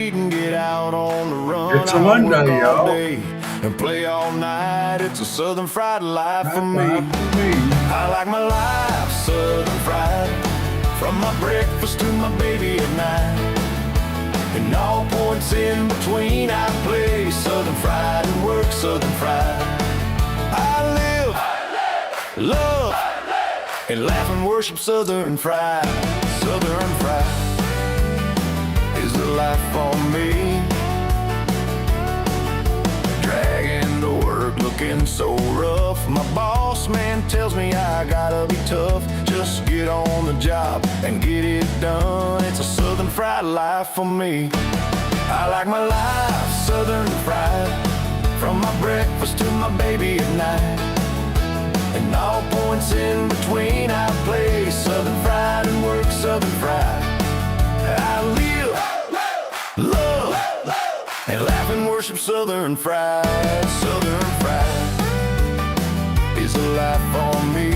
And get out on the run. It's a I work Monday, all y'all. day and play all night. It's a Southern fried life for That's me. life for me. I like my life Southern fried, from my breakfast to my baby at night. And all points in between, I play Southern fried and work Southern fried. I live, love, and laugh and worship Southern fried. Southern fried is the life for me. Dragging to work looking so rough. My boss man tells me I gotta be tough. Just get on the job and get it done. It's a Southern fried life for me. I like my life Southern fried, from my breakfast to my baby at night. And all points in between, I play Southern fried and work Southern fried. I live, love, and laugh and worship Southern fried. Southern fried is a life for me.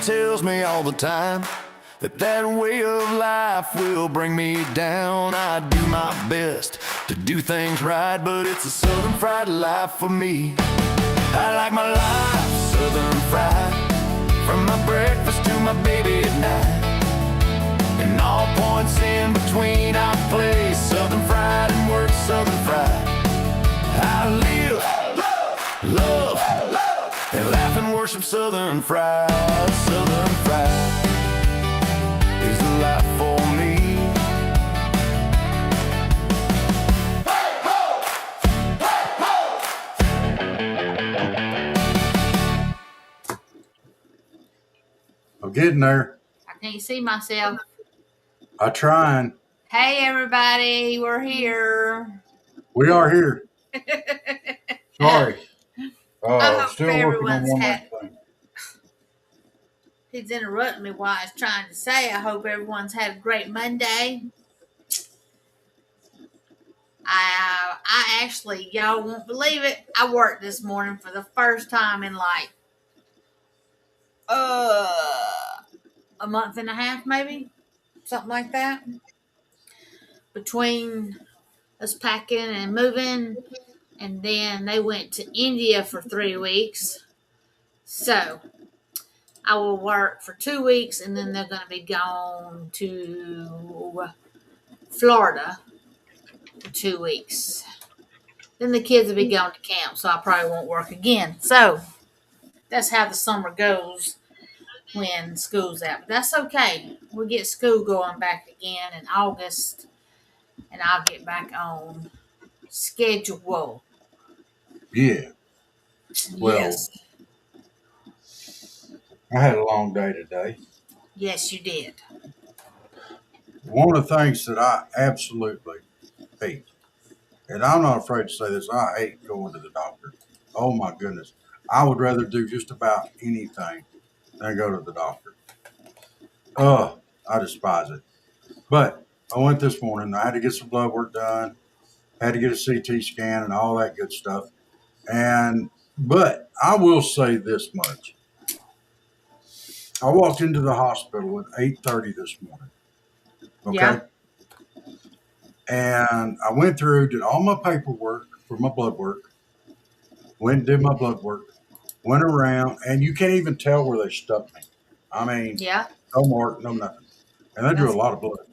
Tells me all the time that way of life will bring me down. I do my best to do things right, but it's a Southern fried life for me. I like my life Southern fried, from my breakfast to my baby at night. And all points in between, I play Southern fried and work Southern fried. I live, love, and laugh and worship Southern fried. Southern fried is the life for me. I'm getting there. I can't see myself. I'm trying. Hey, everybody, we're here. We are here. Sorry. I hope Still working on everyone's one had- more thing. He's interrupting me while I was trying to say, I hope everyone's had a great Monday. I actually, y'all won't believe it, I worked this morning for the first time in like a month and a half, maybe, something like that. Between us packing and moving, and then they went to India for 3 weeks. So I will work for 2 weeks, and then they're going to be gone to Florida for 2 weeks. Then the kids will be going to camp, so I probably won't work again. So that's how the summer goes when school's out. But that's okay. We'll get school going back again in August, and I'll get back on schedule. Yeah. Well, Yes. I had a long day today. Yes, you did. One of the things that I absolutely hate, and I'm not afraid to say this, I hate going to the doctor. Oh my goodness. I would rather do just about anything than go to the doctor. I despise it. But I went this morning. I had to get some blood work done, had to get a CT scan and all that good stuff. But I will say this much. I walked into the hospital at 8:30 this morning. Okay. Yeah. And I went through, did all my paperwork for my blood work, went and did my blood work, went around, and you can't even tell where they stuck me. I mean, Yeah. no mark, no nothing. And they drew a lot of blood.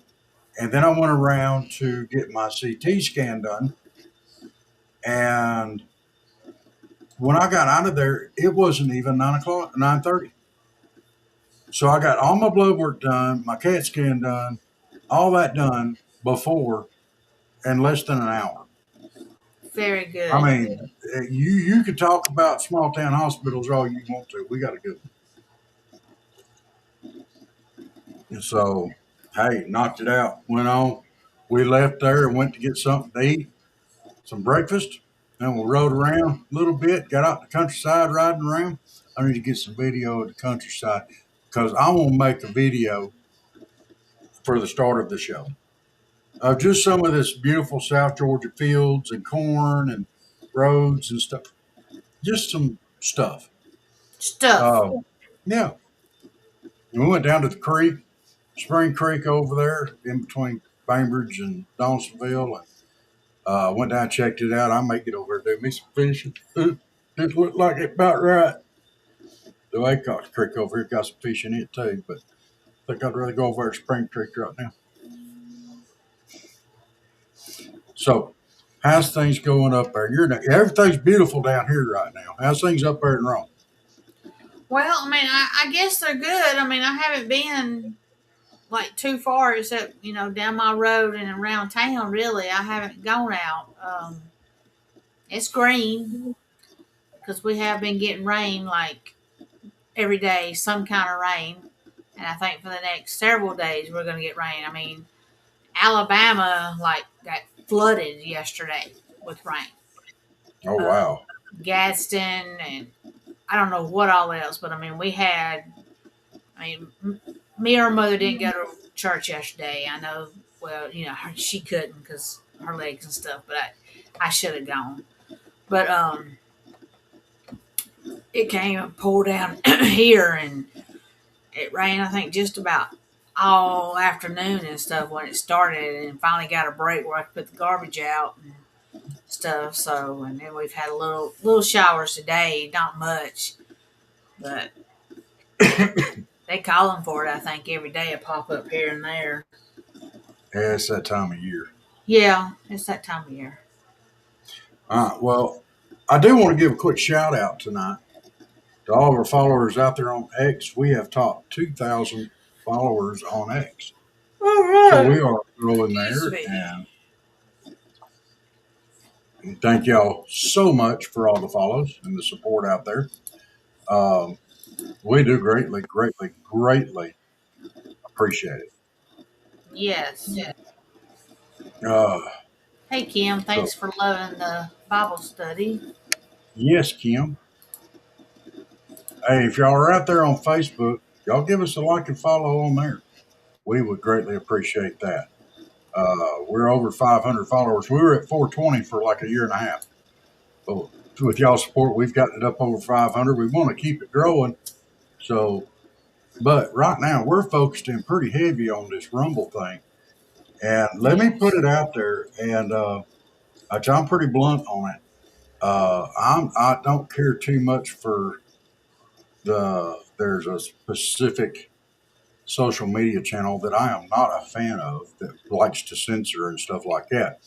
And then I went around to get my CT scan done. And when I got out of there, it wasn't even 9:30. So I got all my blood work done, my CAT scan done, all that done before in less than an hour. Very good. I mean, you could talk about small town hospitals all you want to. We got a good one. And so, hey, knocked it out. Went on. We left there and went to get something to eat, some breakfast. Then we rode around a little bit, got out the countryside riding around. I need to get some video of the countryside because I want to make a video for the start of the show. of just some of this beautiful South Georgia fields and corn and roads and stuff. Just some stuff. Stuff. Yeah. And we went down to the creek, Spring Creek over there in between Bainbridge and Donaldsonville. And went down, checked it out. I may get over there, do me some fishing. This looked like it about right. The Aycox Creek over here got some fish in it too, but I think I'd rather go over to Spring Creek right now. So, how's things going up there? Everything's beautiful down here right now. How's things up there in Rome? Well, I mean, I guess they're good. I mean, I haven't been like too far except, down my road and around town, really. I haven't gone out. It's green because we have been getting rain like every day, some kind of rain. And I think for the next several days, we're going to get rain. I mean, Alabama, like, got flooded yesterday with rain. Oh, wow. Gadsden and I don't know what all else, but I mean, me or her mother didn't go to church yesterday. I know, well, she couldn't because her legs and stuff, but I should have gone. But it came and poured down here, and it rained, I think, just about all afternoon and stuff when it started, and finally got a break where I could put the garbage out and stuff. So, and then we've had little showers today, not much, but they call them for it. I think every day it pop up here and there. Yeah, it's that time of year. Yeah, it's that time of year. Well, I do want to give a quick shout out tonight to all of our followers out there on X. We have topped 2,000 followers on X. All right. So we are growing there. And thank y'all so much for all the follows and the support out there. We do greatly appreciate it. Yes. Hey, Kim, thanks for loving the Bible study. Yes, Kim. Hey, if y'all are out there on Facebook, y'all give us a like and follow on there. We would greatly appreciate that. We're over 500 followers. We were at 420 for like a year and a half. But with y'all's support, we've gotten it up over 500. We want to keep it growing. So, but right now we're focused in pretty heavy on this Rumble thing. And let me put it out there, and I'm pretty blunt on it. I don't care too much for there's a specific social media channel that I am not a fan of that likes to censor and stuff like that.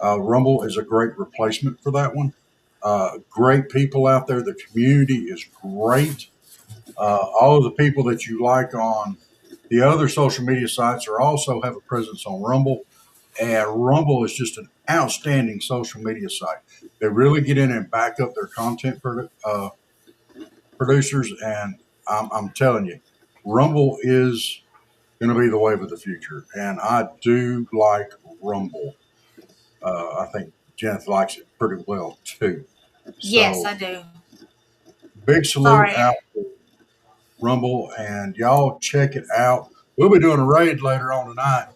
Rumble is a great replacement for that one. Great people out there. The community is great. All of the people that you like on the other social media sites are also have a presence on Rumble. And Rumble is just an outstanding social media site. They really get in and back up their content producers. And I'm telling you, Rumble is going to be the wave of the future. And I do like Rumble. I think Jennifer likes it pretty well, too. Yes, I do. Big salute out to Rumble, and y'all check it out. We'll be doing a raid later on tonight.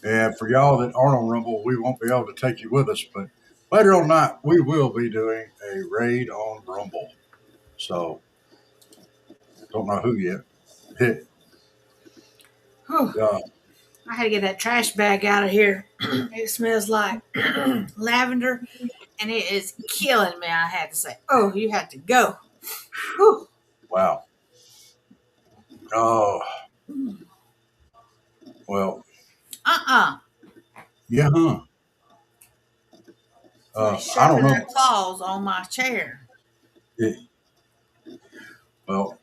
And for y'all that aren't on Rumble, we won't be able to take you with us. But later on tonight, we will be doing a raid on Rumble. So, don't know who yet. I had to get that trash bag out of here. It smells like lavender, and it is killing me. I had to say, oh, you had to go. Whew. Wow. Oh. Well. Yeah, huh? I don't know. Their claws on my chair. Yeah. Well,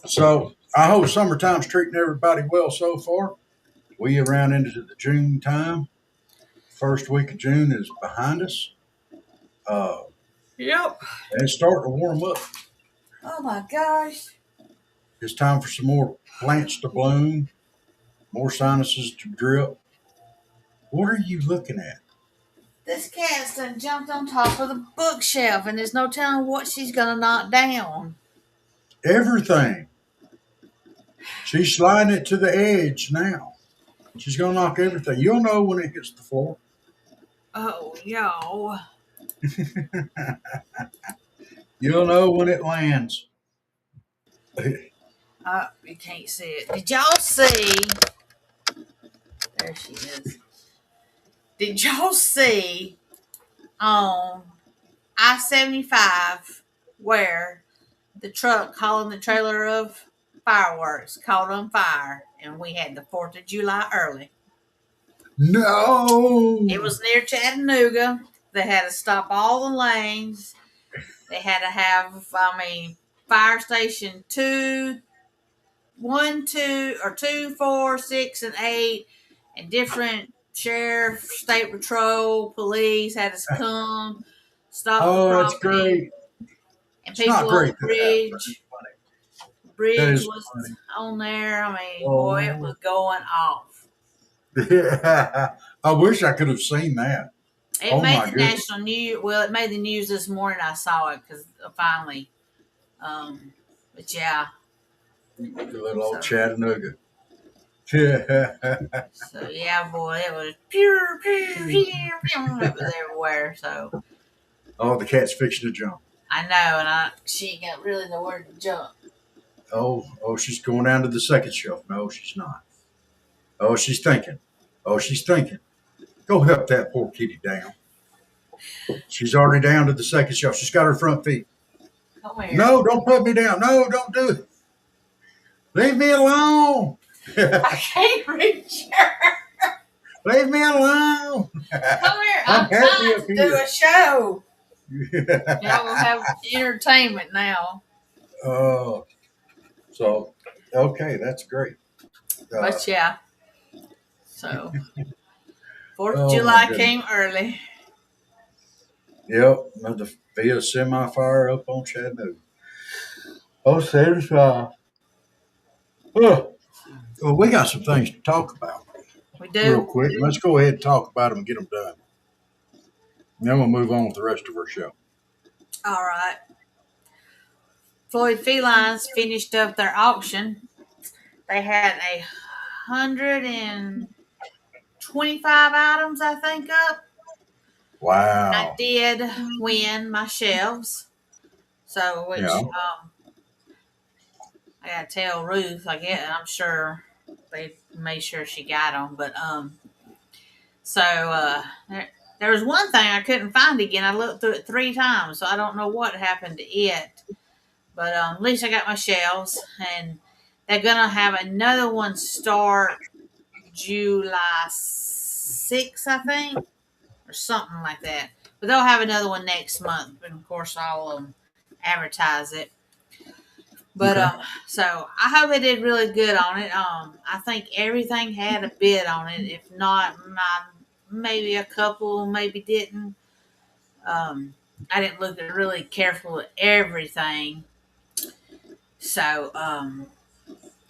so I hope summertime's treating everybody well so far. We are around into the June time. First week of June is behind us. Yep. And it's starting to warm up. Oh my gosh. It's time for some more plants to bloom, more sinuses to drip. What are you looking at? This cat's done jumped on top of the bookshelf, and there's no telling what she's going to knock down. Everything. She's sliding it to the edge now. She's gonna knock everything. You'll know when it hits the floor. Oh, y'all. You'll know when it lands. You can't see it. Did y'all see? There she is. Did y'all see on I-75 where the truck hauling the trailer of fireworks caught on fire and we had the 4th of July early? No. It was near Chattanooga. They had to stop all the lanes. They had to have, fire station 2, 1, 2, or 2, 4, 6, and 8, and different sheriff, state patrol, police had to come stop the Oh, that's property. great. And It's not people on great the that happens, but it's bridge That is was funny. on there. Boy, it was going off. Yeah. I wish I could have seen that. It Oh, made my the goodness. national news. Well, it made the news this morning. I saw it because finally. But yeah. The little old So- Chattanooga. Yeah. So yeah, boy, it was pure, it was everywhere. So Oh, the cat's fixing to jump. I know, and she ain't got really nowhere to jump. Oh, she's going down to the second shelf. No, she's not. Oh, she's thinking. Go help that poor kitty down. She's already down to the second shelf. She's got her front feet. Come here. No, don't put me down. No, don't do it. Leave me alone. I can't reach her. Leave me alone. Come here. I'm I'm happy trying up to here. do a show. Y'all will have entertainment now. So, okay, that's great. But yeah. So 4th Oh, of my July goodness. came early. Yep, the via semi-fire up on Chattanooga. Oh, 75. Oh, well, we got some things to talk about We real do. quick. Let's go ahead and talk about them and get them done. And then we'll move on with the rest of our show. All right. Floyd Felines finished up their auction. They had 125 items, I think, up. I Wow. did win my shelves. So, which Yeah. I gotta tell Ruth, I'm sure they made sure she got them. But there was one thing I couldn't find again. I looked through it 3 times, so I don't know what happened to it. But at least I got my shelves, and they're gonna have another one start July 6th, I think, or something like that. But they'll have another one next month, and of course I'll advertise it. But Okay. so I hope they did really good on it. I think everything had a bid on it. If not, maybe a couple maybe didn't. I didn't look at really careful at everything. So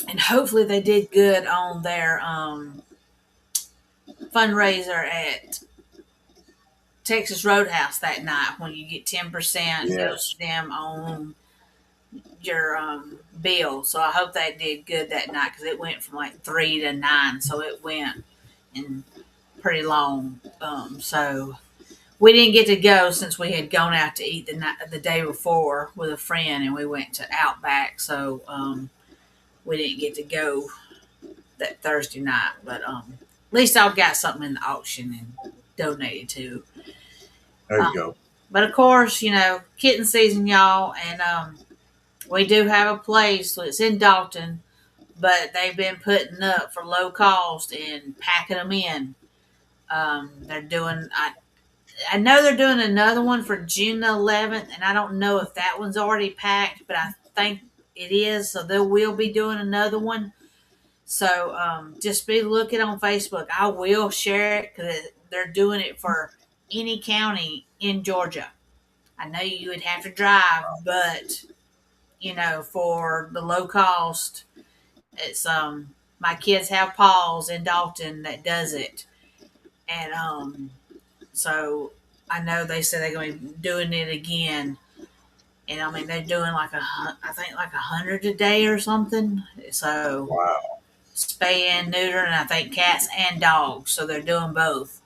and hopefully they did good on their fundraiser at Texas Roadhouse that night when you get 10% goes Yes. to them on your bill. So I hope they did good that night because it went from like 3 to 9, so it went in pretty long. So we didn't get to go since we had gone out to eat the day before with a friend, and we went to Outback. So we didn't get to go that Thursday night, but at least I've got something in the auction and donated to. There you go. But of course, kitten season, y'all, and we do have a place. So it's in Dalton, but they've been putting up for low cost and packing them in. They're doing. I know they're doing another one for June the 11th, and I don't know if that one's already packed, but I think it is. So they will be doing another one. So just be looking on Facebook. I will share it because they're doing it for any county in Georgia. I know you would have to drive, but for the low cost, it's my kids have Paul's in Dalton that does it, and so I know they said they're going to be doing it again, and they're doing I think like 100 a day or something. So Wow. spay and neuter, and I think cats and dogs. So they're doing both.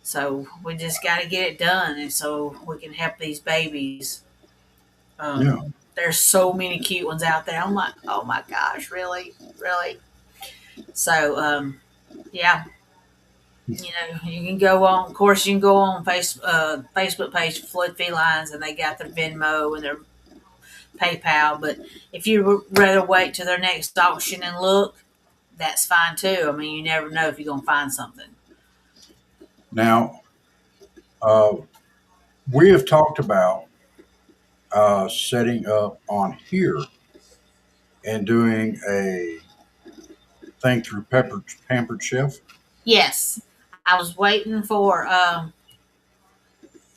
So we just got to get it done, and so we can help these babies. Yeah. There's so many cute ones out there. I'm like, oh my gosh, really, really. So yeah, you can go on. Of course, you can go on Facebook page Floyd Felines, and they got their Venmo and their PayPal. But if you would rather wait till their next auction and look, that's fine too. I mean, you never know if you're gonna find something. Now, we have talked about setting up on here and doing a thing through Pampered Chef. Yes, I was waiting for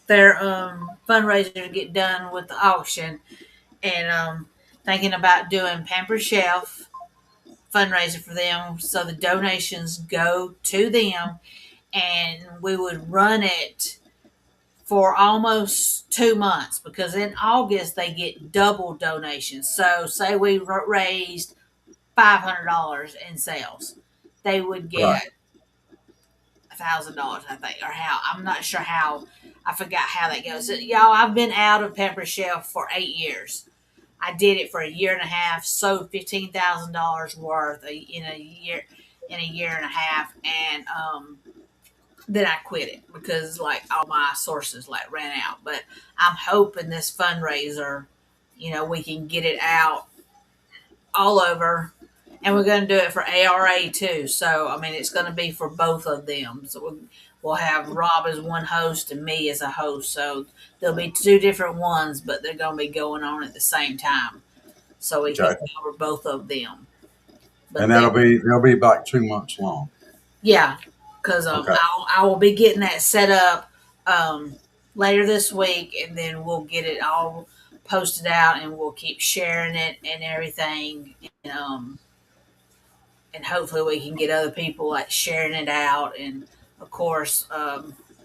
their fundraiser to get done with the auction, and thinking about doing Pampered Chef fundraiser for them, so the donations go to them, and we would run it for almost 2 months, because in August they get double donations. So say we raised $500 in sales, they would get Right. $1,000, I think, or how, I'm not sure how, I forgot how that goes. Y'all, I've been out of Pampered Chef for 8 years. I did it for a year and a half, sold $15,000 worth in a year and a half, and then I quit it because like all my sources like ran out. But I'm hoping this fundraiser, we can get it out all over, and we're going to do it for ARA too. So I mean, it's going to be for both of them. So we'll have Rob as one host and me as a host. So there'll be two different ones, but they're going to be going on at the same time, so we can Okay. cover both of them. But And they'll be about 2 months long. yeah, because Okay. I will be getting that set up later this week, and then we'll get it all posted out, and we'll keep sharing it and everything, and hopefully we can get other people like sharing it out, and of course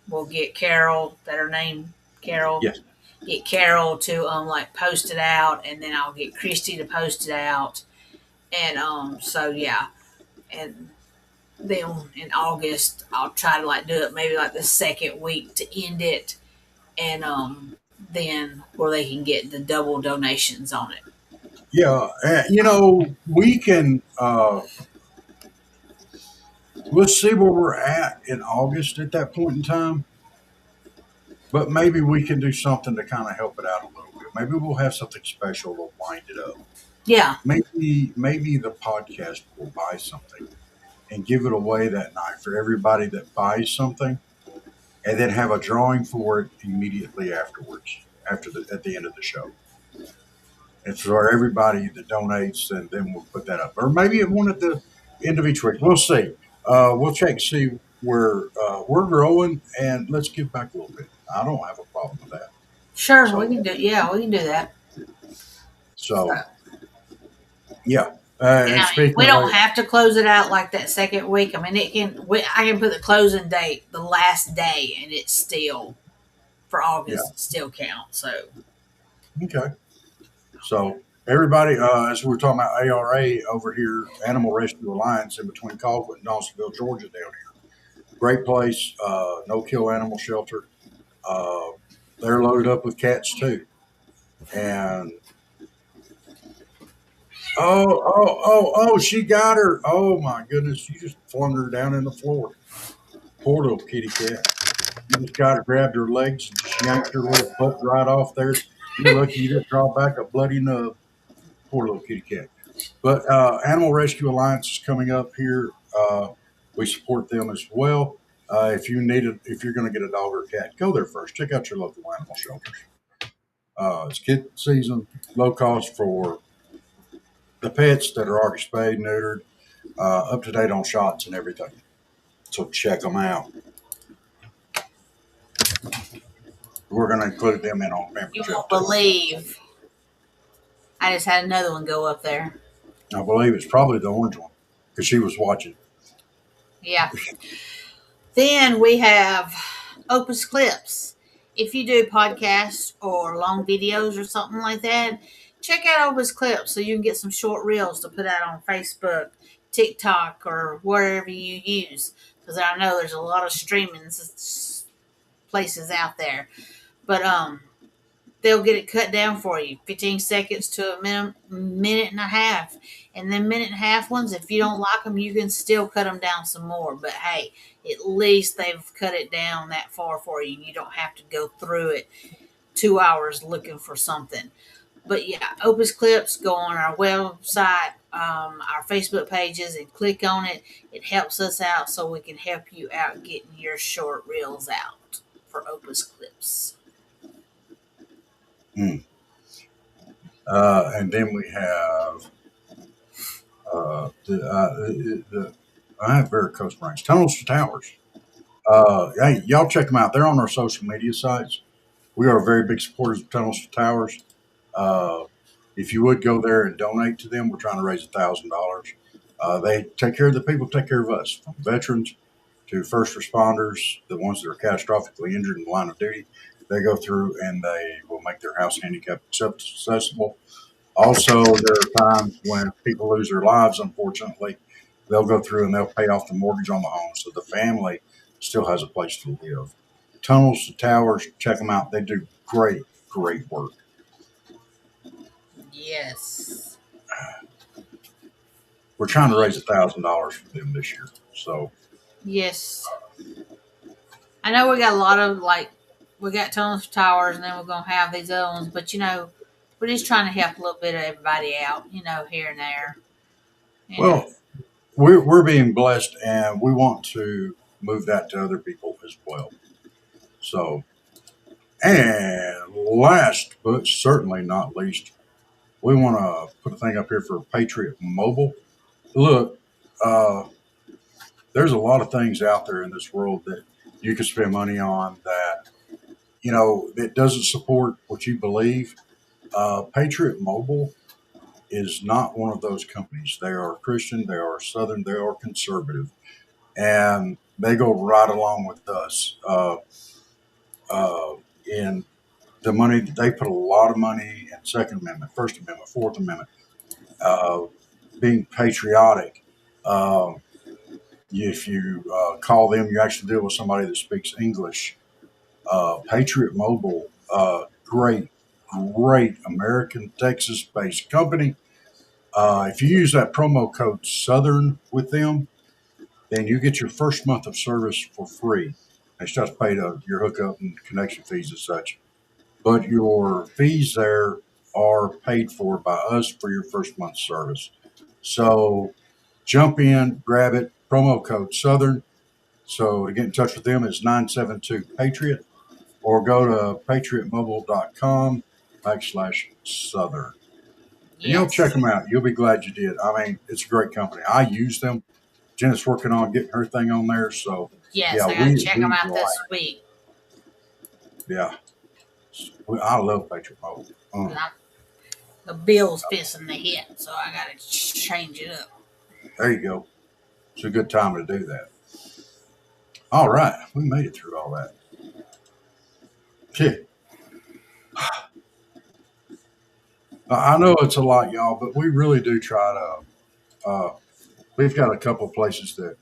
we'll get Carol, that her name Carol. Yes. Get Carol to like post it out, and then I'll get Christy to post it out, and so yeah, and then in August I'll try to like do it maybe like the second week to end it, and then where they can get the double donations on it. Yeah. We can, let's see where we're at in August at that point in time. But maybe we can do something to kind of help it out a little bit. Maybe we'll have something special to wind it up. Yeah, Maybe the podcast will buy something and give it away that night for everybody that buys something, and then have a drawing for it immediately afterwards, at the end of the show. It's for everybody that donates, and then we'll put that up. Or maybe at one at the end of each week. We'll see. We'll check and see where we're growing, and let's give back a little bit. I don't have a problem with that. sure, So- we can do. Yeah, we can do that. So, yeah. And And I mean, speaking we don't of, have to close it out like that second week. I mean, I can put the closing date the last day, and it's still for August. It still counts. So okay. So everybody, as we were talking about ARA over here, Animal Rescue Alliance in between Colquitt and Dawsonville, Georgia, down here. Great place, no kill animal shelter. They're loaded up with cats too, and oh, she got her. Oh my goodness, you just flung her down in the floor. Poor little kitty cat. You just got her, grabbed her legs, and just yanked her little butt right off there. You're lucky you didn't draw back a bloody nub. Poor little kitty cat. But Animal Rescue Alliance is coming up here. We support them as well. If you're going to get a dog or a cat, go there first. Check out your local animal shelters. It's kid season, low cost for the pets that are already spayed, neutered, up to date on shots and everything. So check them out. We're going to include them in on you membership. won't believe. I just had another one go up there. I believe it's probably the orange one because she was watching. Yeah. Then we have Opus Clips. If you do podcasts or long videos or something like that, check out Opus Clips so you can get some short reels to put out on Facebook, TikTok or wherever you use, because I know there's a lot of streaming places out there. But they'll get it cut down for you, 15 seconds to a minute and a half. And then minute and a half ones, if you don't like them, you can still cut them down some more. But hey, at least they've cut it down that far for you. You don't have to go through it 2 hours looking for something. But yeah, Opus Clips, go on our website, our Facebook pages, and click on it. It helps us out so we can help you out getting your short reels out for Opus Clips. And then we have I have Varicose Branch, Tunnels to Towers. Hey, y'all check them out. They're on our social media sites. We are very big supporters of Tunnels to Towers. If you would go there and donate to them, we're trying to raise $1,000. They take care of the people, take care of us, from veterans to first responders, the ones that are catastrophically injured in the line of duty. They go through and they will make their house handicap accessible. Also, there are times when people lose their lives, unfortunately. They'll go through and they'll pay off the mortgage on the home so the family still has a place to live. Tunnels to Towers, check them out. They do great, great work. Yes. We're trying to raise $1,000 for them this year. So, yes. I know we got a lot of we got Tunnels to Towers, and then we're gonna have these other ones. But we're just trying to help a little bit of everybody out, here and there. well, we're being blessed, and we want to move that to other people as well. So, and last but certainly not least, we want to put a thing up here for Patriot Mobile. Look, there's a lot of things out there in this world that you can spend money on that, that doesn't support what you believe. Patriot Mobile is not one of those companies. They are Christian, they are Southern, they are conservative, and they go right along with us. In the money, they put a lot of money in Second Amendment, First Amendment, Fourth Amendment, being patriotic. If you call them, you actually deal with somebody that speaks English. Patriot Mobile, great American, Texas-based company. If you use that promo code Southern with them, then you get your first month of service for free. They still have to pay your hookup and connection fees and such. But your fees there are paid for by us for your first month's service. So jump in, grab it, promo code Southern. So to get in touch with them is 972-PATRIOT, or go to patriotmobile.com/Southern. And check them out. You'll be glad you did. I mean, it's a great company. I use them. Jenna's working on getting her thing on there. So, yes, I got to check them out this week. Yeah. I love Patriot Mobile. The bill's fixing to hit, so I got to change it up. There you go. It's a good time to do that. All right. We made it through all that. I know it's a lot, y'all, but we really do try to. We've got a couple of places that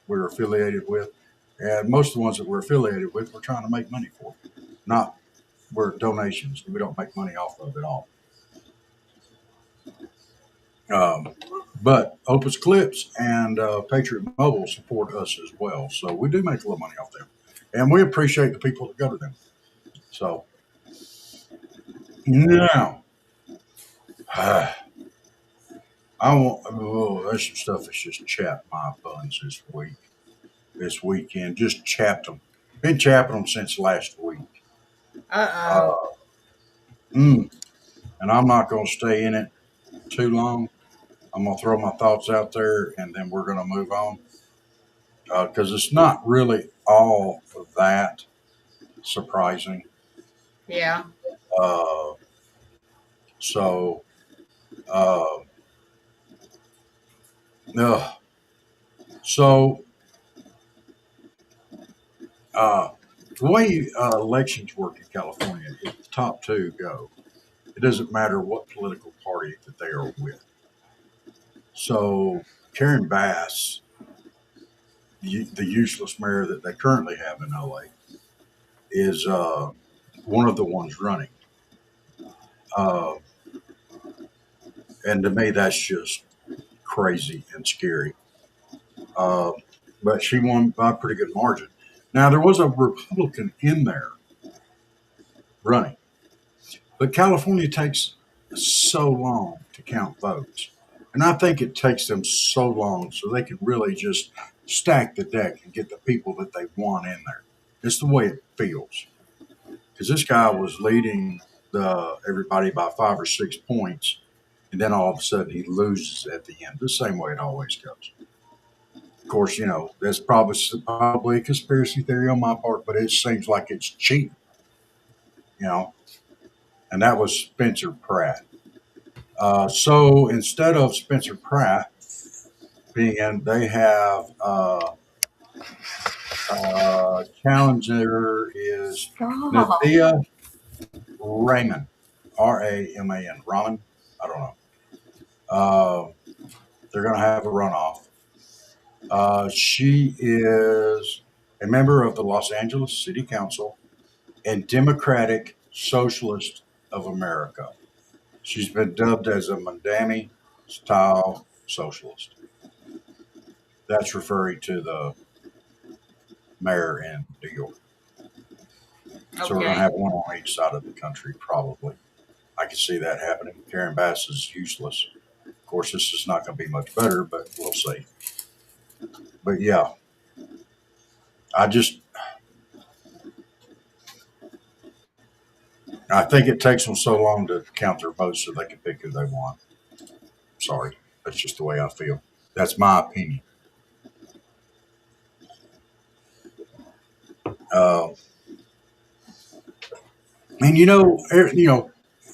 we're affiliated with, and most of the ones that we're affiliated with, we're trying to make money for. Not we're donations. We don't make money off of it all. But Opus Clips and Patriot Mobile support us as well, so we do make a little money off them, and we appreciate the people that go to them. So now. There's some stuff that's just chapped my buns this weekend. Just chapped them. Been chapping them since last week. And I'm not going to stay in it too long. I'm going to throw my thoughts out there, and then we're going to move on. Because it's not really all of that surprising. Yeah. The way elections work in California, if the top two go, it doesn't matter what political party that they are with. So Karen Bass, the useless mayor that they currently have in LA, is one of the ones running. Uh, and to me, that's just crazy and scary. Uh, but she won by a pretty good margin. Now, there was a Republican in there running, but California takes so long to count votes. And I think it takes them so long so they can really just stack the deck and get the people that they want in there. It's the way it feels. Because this guy was leading everybody by 5 or 6 points, and then all of a sudden he loses at the end, the same way it always goes. Of course, that's probably a conspiracy theory on my part, but it seems like it's cheap, and that was Spencer Pratt. So instead of Spencer Pratt being in, they have challenger is Nathia Raman, Raman, Raman. I don't know. They're going to have a runoff. She is a member of the Los Angeles City Council and Democratic Socialist of America. She's been dubbed as a Mandami-style socialist. That's referring to the mayor in New York. So we're going to have one on each side of the country, probably. I can see that happening. Karen Bass is useless. Of course, this is not going to be much better, but we'll see. But yeah, I think it takes them so long to count their votes so they can pick who they want. Sorry, that's just the way I feel. That's my opinion.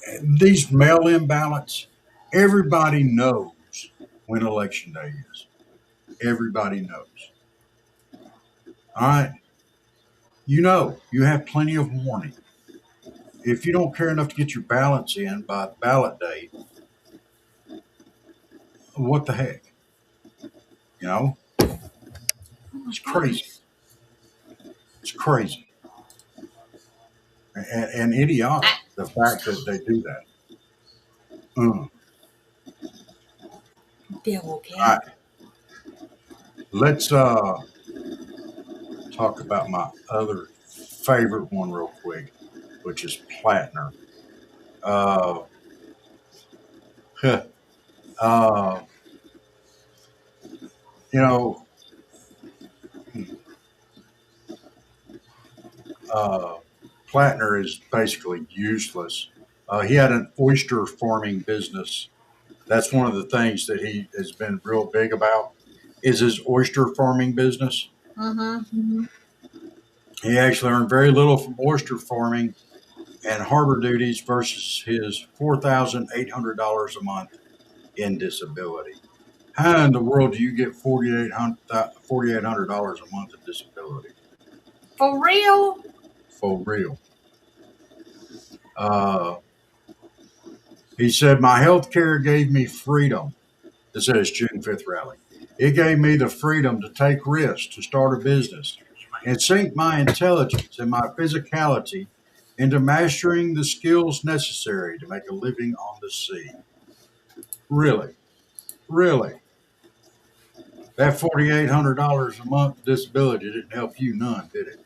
And these mail-in ballots, everybody knows when election day is. Everybody knows. All right. You have plenty of warning. If you don't care enough to get your ballots in by ballot day, what the heck? It's crazy. It's crazy. And idiotic, the fact that they do that. Devil All right. Let's talk about my other favorite one real quick, which is Plattner. Plattner is basically useless. He had an oyster farming business. That's one of the things that he has been real big about, is his oyster farming business. Mm-hmm. He actually earned very little from oyster farming and harbor duties versus his $4,800 a month in disability. How in the world do you get $4,800 a month in disability? For real? For real. He said, my health care gave me freedom. This is his June 5th rally. It gave me the freedom to take risks, to start a business, and sink my intelligence and my physicality into mastering the skills necessary to make a living on the sea. Really? Really? That $4,800 a month disability didn't help you none, did it?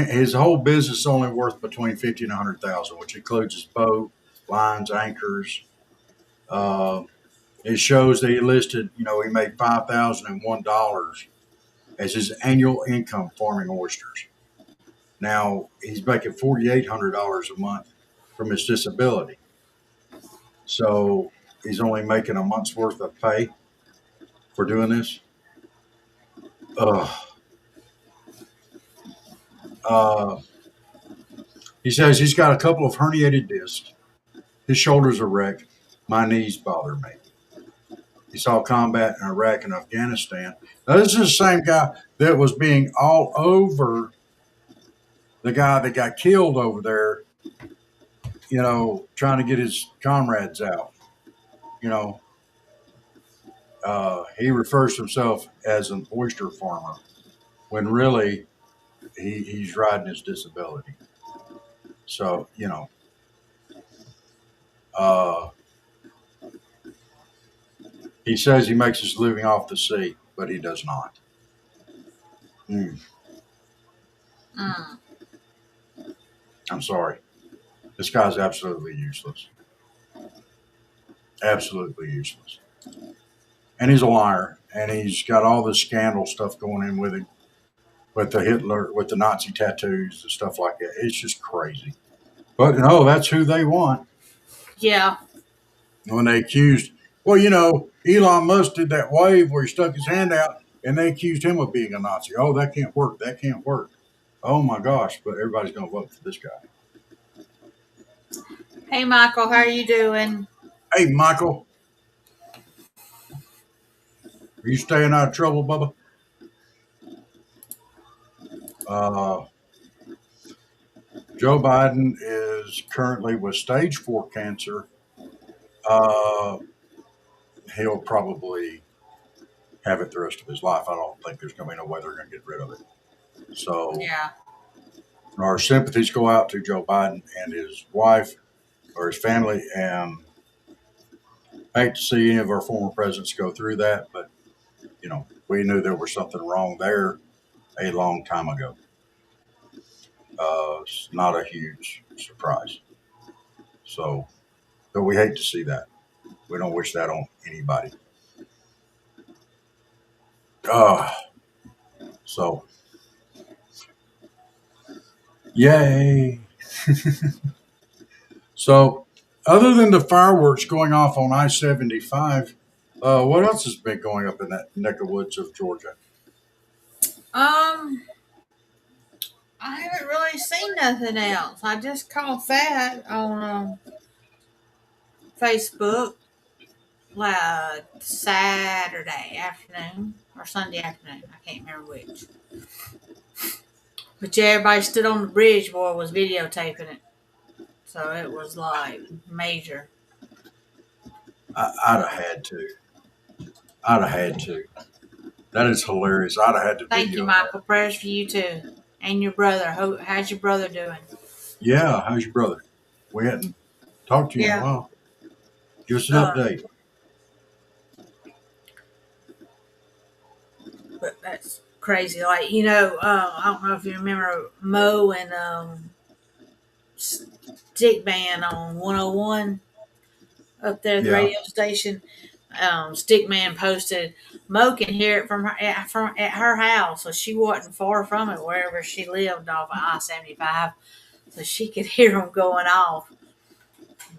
His whole business is only worth between $50,000 and $100,000, which includes his boat, lines, anchors. It shows that he listed, he made $5,001 as his annual income farming oysters. Now he's making $4,800 a month from his disability, so he's only making a month's worth of pay for doing this. He says he's got a couple of herniated discs. His shoulders are wrecked. My knees bother me. He saw combat in Iraq and Afghanistan. Now, this is the same guy that was being all over the guy that got killed over there, trying to get his comrades out. You know, he refers to himself as an oyster farmer when really he's riding his disability. So, uh, he says he makes his living off the sea, but he does not. Mm, Mm. I'm sorry. This guy's absolutely useless. Absolutely useless. And he's a liar. And he's got all this scandal stuff going in with him, with the Hitler, with the Nazi tattoos and stuff like that. It's just crazy. But no, that's who they want. Yeah. When they accused, Elon Musk did that wave where he stuck his hand out and they accused him of being a Nazi. Oh, that can't work. That can't work. Oh my gosh. But everybody's going to vote for this guy. Hey, Michael, how are you doing? Hey, Michael. Are you staying out of trouble, Bubba? Joe Biden is currently with stage 4 cancer. He'll probably have it the rest of his life. I don't think there's going to be no way they're going to get rid of it. So Yeah. our sympathies go out to Joe Biden and his wife or his family. And I hate to see any of our former presidents go through that, but we knew there was something wrong there a long time ago. It's not a huge surprise. So, but we hate to see that. We don't wish that on anybody. So, yay. So, other than the fireworks going off on I-75, what else has been going up in that neck of woods of Georgia? I haven't really seen nothing else. I just caught that on Facebook Saturday afternoon or Sunday afternoon. I can't remember which. But yeah, everybody stood on the bridge, boy, was videotaping it. So it was like major. I'd have had to. That is hilarious. I'd have had to. Thank you, Michael. Prayers for you too. And your brother. How's your brother doing? Yeah, how's your brother? We hadn't talked to you in a while. Give us an update. But that's crazy. Like, I don't know if you remember Mo and Stickman on 101 up there at the radio station. Stickman posted, Mo can hear it from at her house, so she wasn't far from it wherever she lived off of I-75, so she could hear them going off.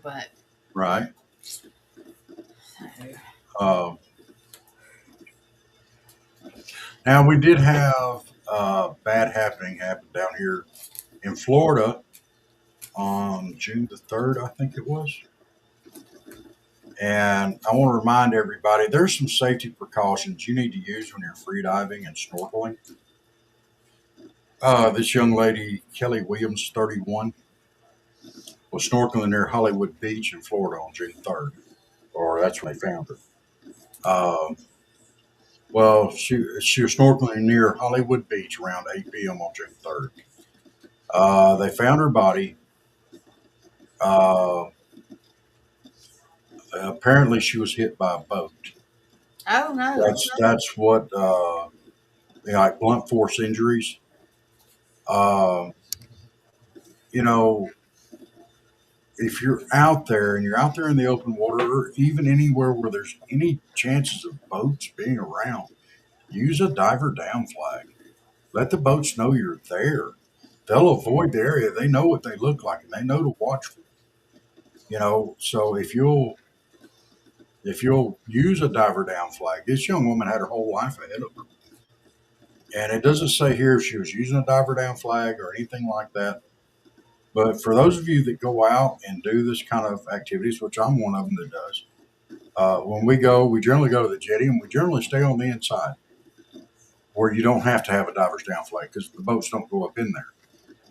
But right. Now we did have bad happening happen down here in Florida on June the 3rd, I think it was. And I want to remind everybody, there's some safety precautions you need to use when you're free diving and snorkeling. This young lady, Kelly Williams, 31, was snorkeling near Hollywood Beach in Florida on June 3rd, or that's when they found her. She was snorkeling near Hollywood Beach around 8 p.m. on June 3rd. They found her body. Apparently, she was hit by a boat. Oh no! That's what like blunt force injuries. If you're out there and you're out there in the open water, or even anywhere where there's any chances of boats being around, use a diver down flag. Let the boats know you're there. They'll avoid the area. They know what they look like and they know to watch for. So if you'll use a diver down flag, this young woman had her whole life ahead of her. And it doesn't say here if she was using a diver down flag or anything like that. But for those of you that go out and do this kind of activities, which I'm one of them that does, when we generally go to the jetty and we generally stay on the inside where you don't have to have a diver's down flag because the boats don't go up in there.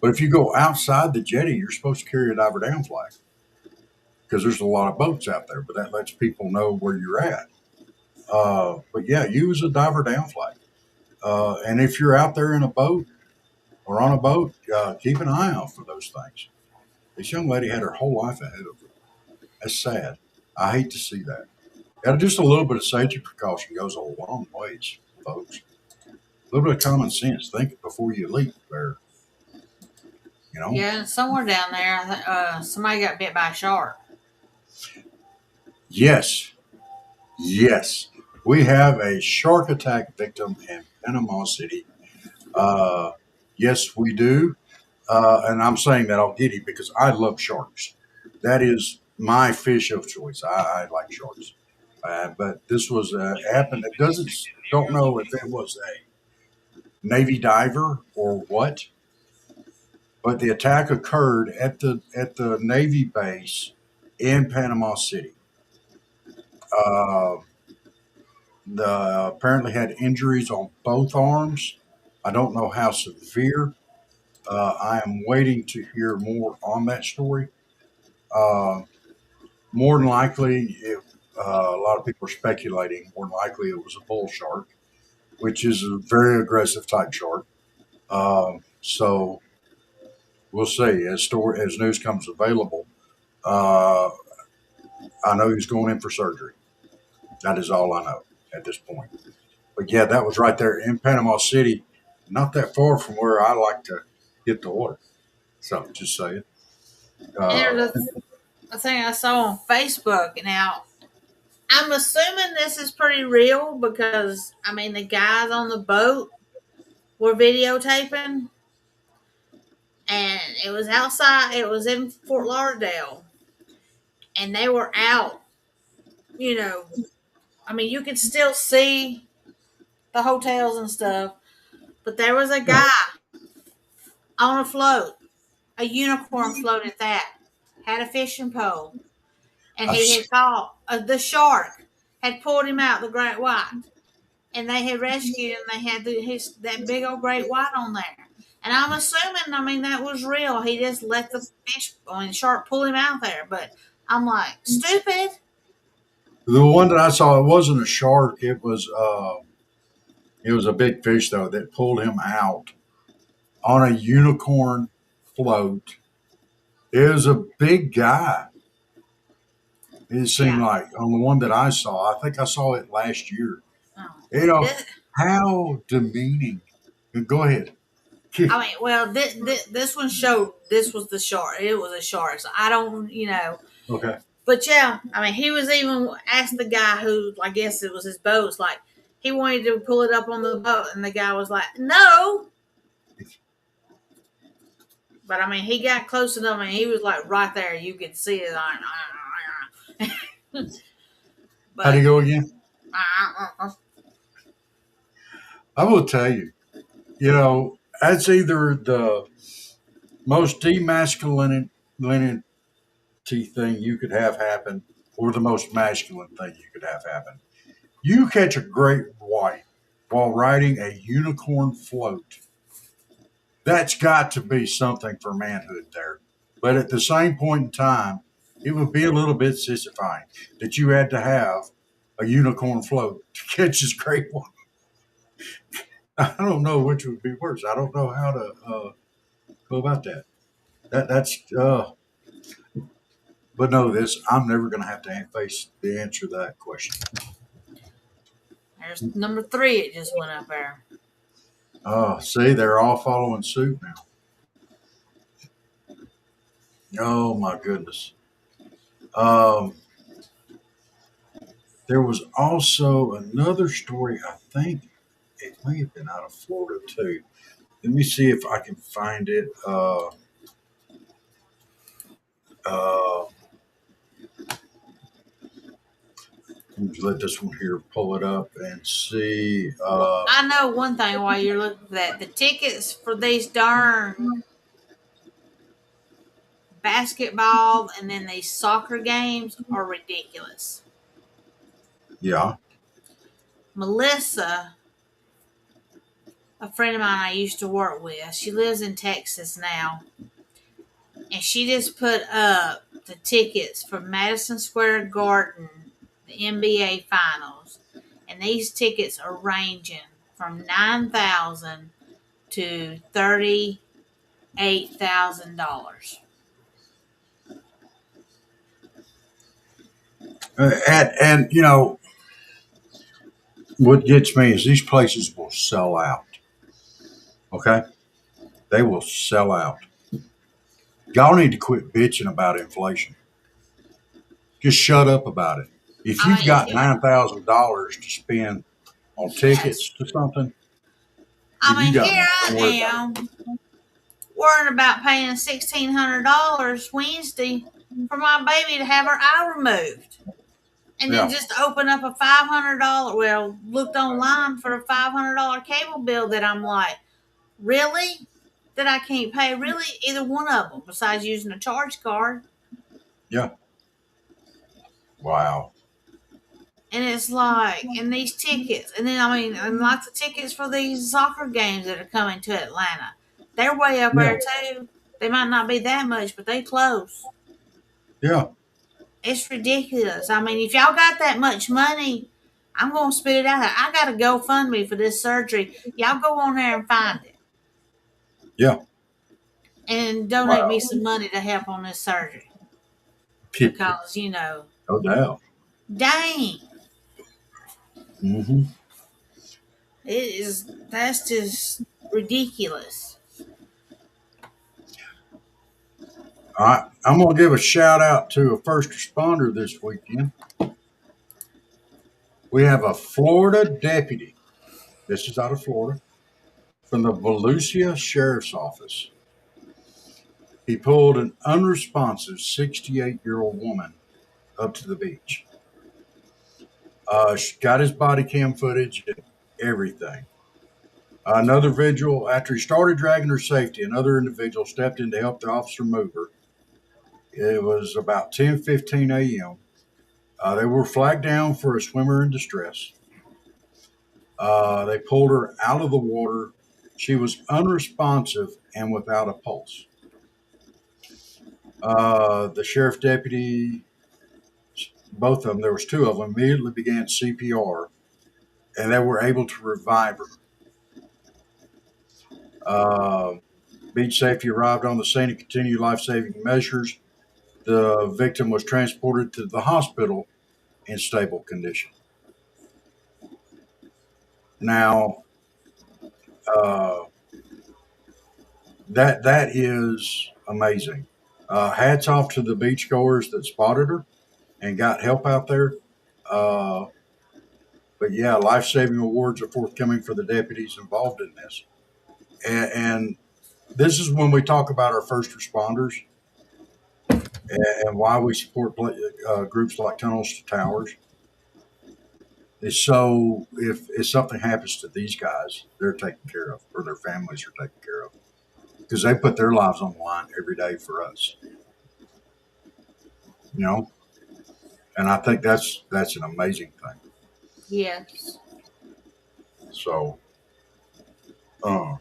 But if you go outside the jetty, you're supposed to carry a diver down flag because there's a lot of boats out there. But that lets people know where you're at. But yeah, use a diver down flag. And if you're out there in a boat or on a boat, keep an eye out for those things. This young lady had her whole life ahead of her. That's sad. I hate to see that. Yeah, just a little bit of safety precaution goes a long ways, folks. A little bit of common sense. Think before you leap there. You know? Yeah, somewhere down there, somebody got bit by a shark. Yes. Yes. We have a shark attack victim in Panama City. Yes, we do. And I'm saying that all giddy because I love sharks. That is my fish of choice. I like sharks. But this was happened. It doesn't. Don't know if it was a Navy diver or what. But the attack occurred at the Navy base in Panama City. Uh, the apparently had injuries on both arms. I don't know how severe. I am waiting to hear more on that story. Uh, More than likely, a lot of people are speculating. More than likely, it was a bull shark, which is a very aggressive type shark. So we'll see as news comes available. Uh, I know he's going in for surgery. That is all I know at this point. But yeah, that was right there in Panama City, not that far from where I like to hit the water. So just saying. And there's a thing I saw on Facebook. Now, I'm assuming this is pretty real because, I mean, the guys on the boat were videotaping, and it was outside, it was in Fort Lauderdale, and they were out, you know, I mean, you could still see the hotels and stuff, but there was a guy on a float, a unicorn float at that, had a fishing pole, and he had caught the shark had pulled him out, the great white, and they had rescued him. They had that big old great white on there, and I'm assuming, I mean, that was real. He just let the shark pull him out there, but I'm like, stupid. The one that I saw, it wasn't a shark. It was a big fish though that pulled him out on a unicorn float. It was a big guy. It seemed Yeah. like on the one that I saw. I think I saw it last year. Oh. You know how demeaning. Go ahead. I mean, well, this one showed this was the shark. It was a shark. So I don't, Okay. But yeah, I mean, he was even asked the guy who, I guess it was his boat, was like, he wanted to pull it up on the boat, and the guy was like, no. But I mean, he got close enough, and he was like right there. You could see it. But, How'd he go again? I will tell you, that's either the most demasculinity thing you could have happen or the most masculine thing you could have happen. You catch a great white while riding a unicorn float. That's got to be something for manhood there. But at the same point in time, it would be a little bit sissifying that you had to have a unicorn float to catch this great one. I don't know which would be worse. I don't know how to go about that. But know this, I'm never going to have to face the answer to that question. There's number 3. It just went up there. Oh, see, they're all following suit now. Oh my goodness. There was also another story. I think it may have been out of Florida too. Let me see if I can find it. Let me let this one here pull it up and see. I know one thing while you're looking at that. The tickets for these darn basketball and then these soccer games are ridiculous. Yeah. Melissa a friend of mine I used to work with. She lives in Texas now, and she just put up the tickets for Madison Square Garden, the NBA Finals, and these tickets are ranging from $9,000 to $38,000. And you know what gets me is these places will sell out. Okay, they will sell out. Y'all need to quit bitching about inflation. Just shut up about it. If I you've mean, got $9,000 to spend on tickets yes. to something, I then you mean, got here nothing I to worry about. am worrying about paying $1,600 Wednesday for my baby to have her eye removed. And then Yeah, just open up a $500, well, looked online for a $500 cable bill that I'm like, really? That I can't pay? Really? Either one of them besides using a charge card. yeah. Wow. And it's like, and these tickets, and then I mean, and lots of tickets for these soccer games that are coming to Atlanta. They're way up Yeah, there too. They might not be that much, but they close. yeah. It's ridiculous. I mean, if y'all got that much money, I'm gonna spit it out. I got a GoFundMe for this surgery. Y'all go on there and find it Yeah. and donate me Wow. some money to help on this surgery No because doubt. dang, Hmm. it is. That's just ridiculous. All right. I'm going to give a shout out to a first responder this weekend. We have a Florida deputy. This is out of Florida from the Volusia Sheriff's Office. He pulled an unresponsive 68-year-old woman up to the beach. She got his body cam footage and everything. Another vigil, after he started dragging her safety, another individual stepped in to help the officer move her. It was about 10:15 a.m. They were flagged down for a swimmer in distress. They pulled her out of the water. She was unresponsive and without a pulse. The sheriff deputy, both of them, there was two of them, immediately began CPR, and they were able to revive her. Beach safety arrived on the scene and continued life-saving measures. The victim was transported to the hospital in stable condition. Now, that is amazing. Hats off to the beachgoers that spotted her and got help out there. But yeah, life-saving awards are forthcoming for the deputies involved in this. And this is when we talk about our first responders and why we support groups like Tunnels to Towers. Is so if something happens to these guys, they're taken care of, or their families are taken care of, because they put their lives on the line every day for us. You know, and I think that's an amazing thing. Yes. So, uh,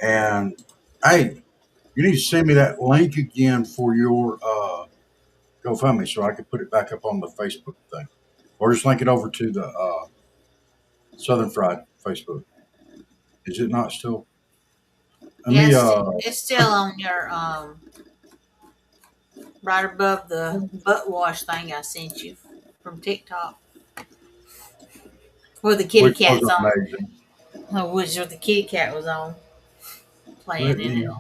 and hey, you need to send me that link again for your GoFundMe so I can put it back up on the Facebook thing, or just link it over to the Southern Fried Facebook. Is it not still? Let me. Yes, it's still on your right above the butt wash thing I sent you from TikTok. Where the kitty Which cat's was on. amazing. Which the kitty cat was on. Playing Let in me, it.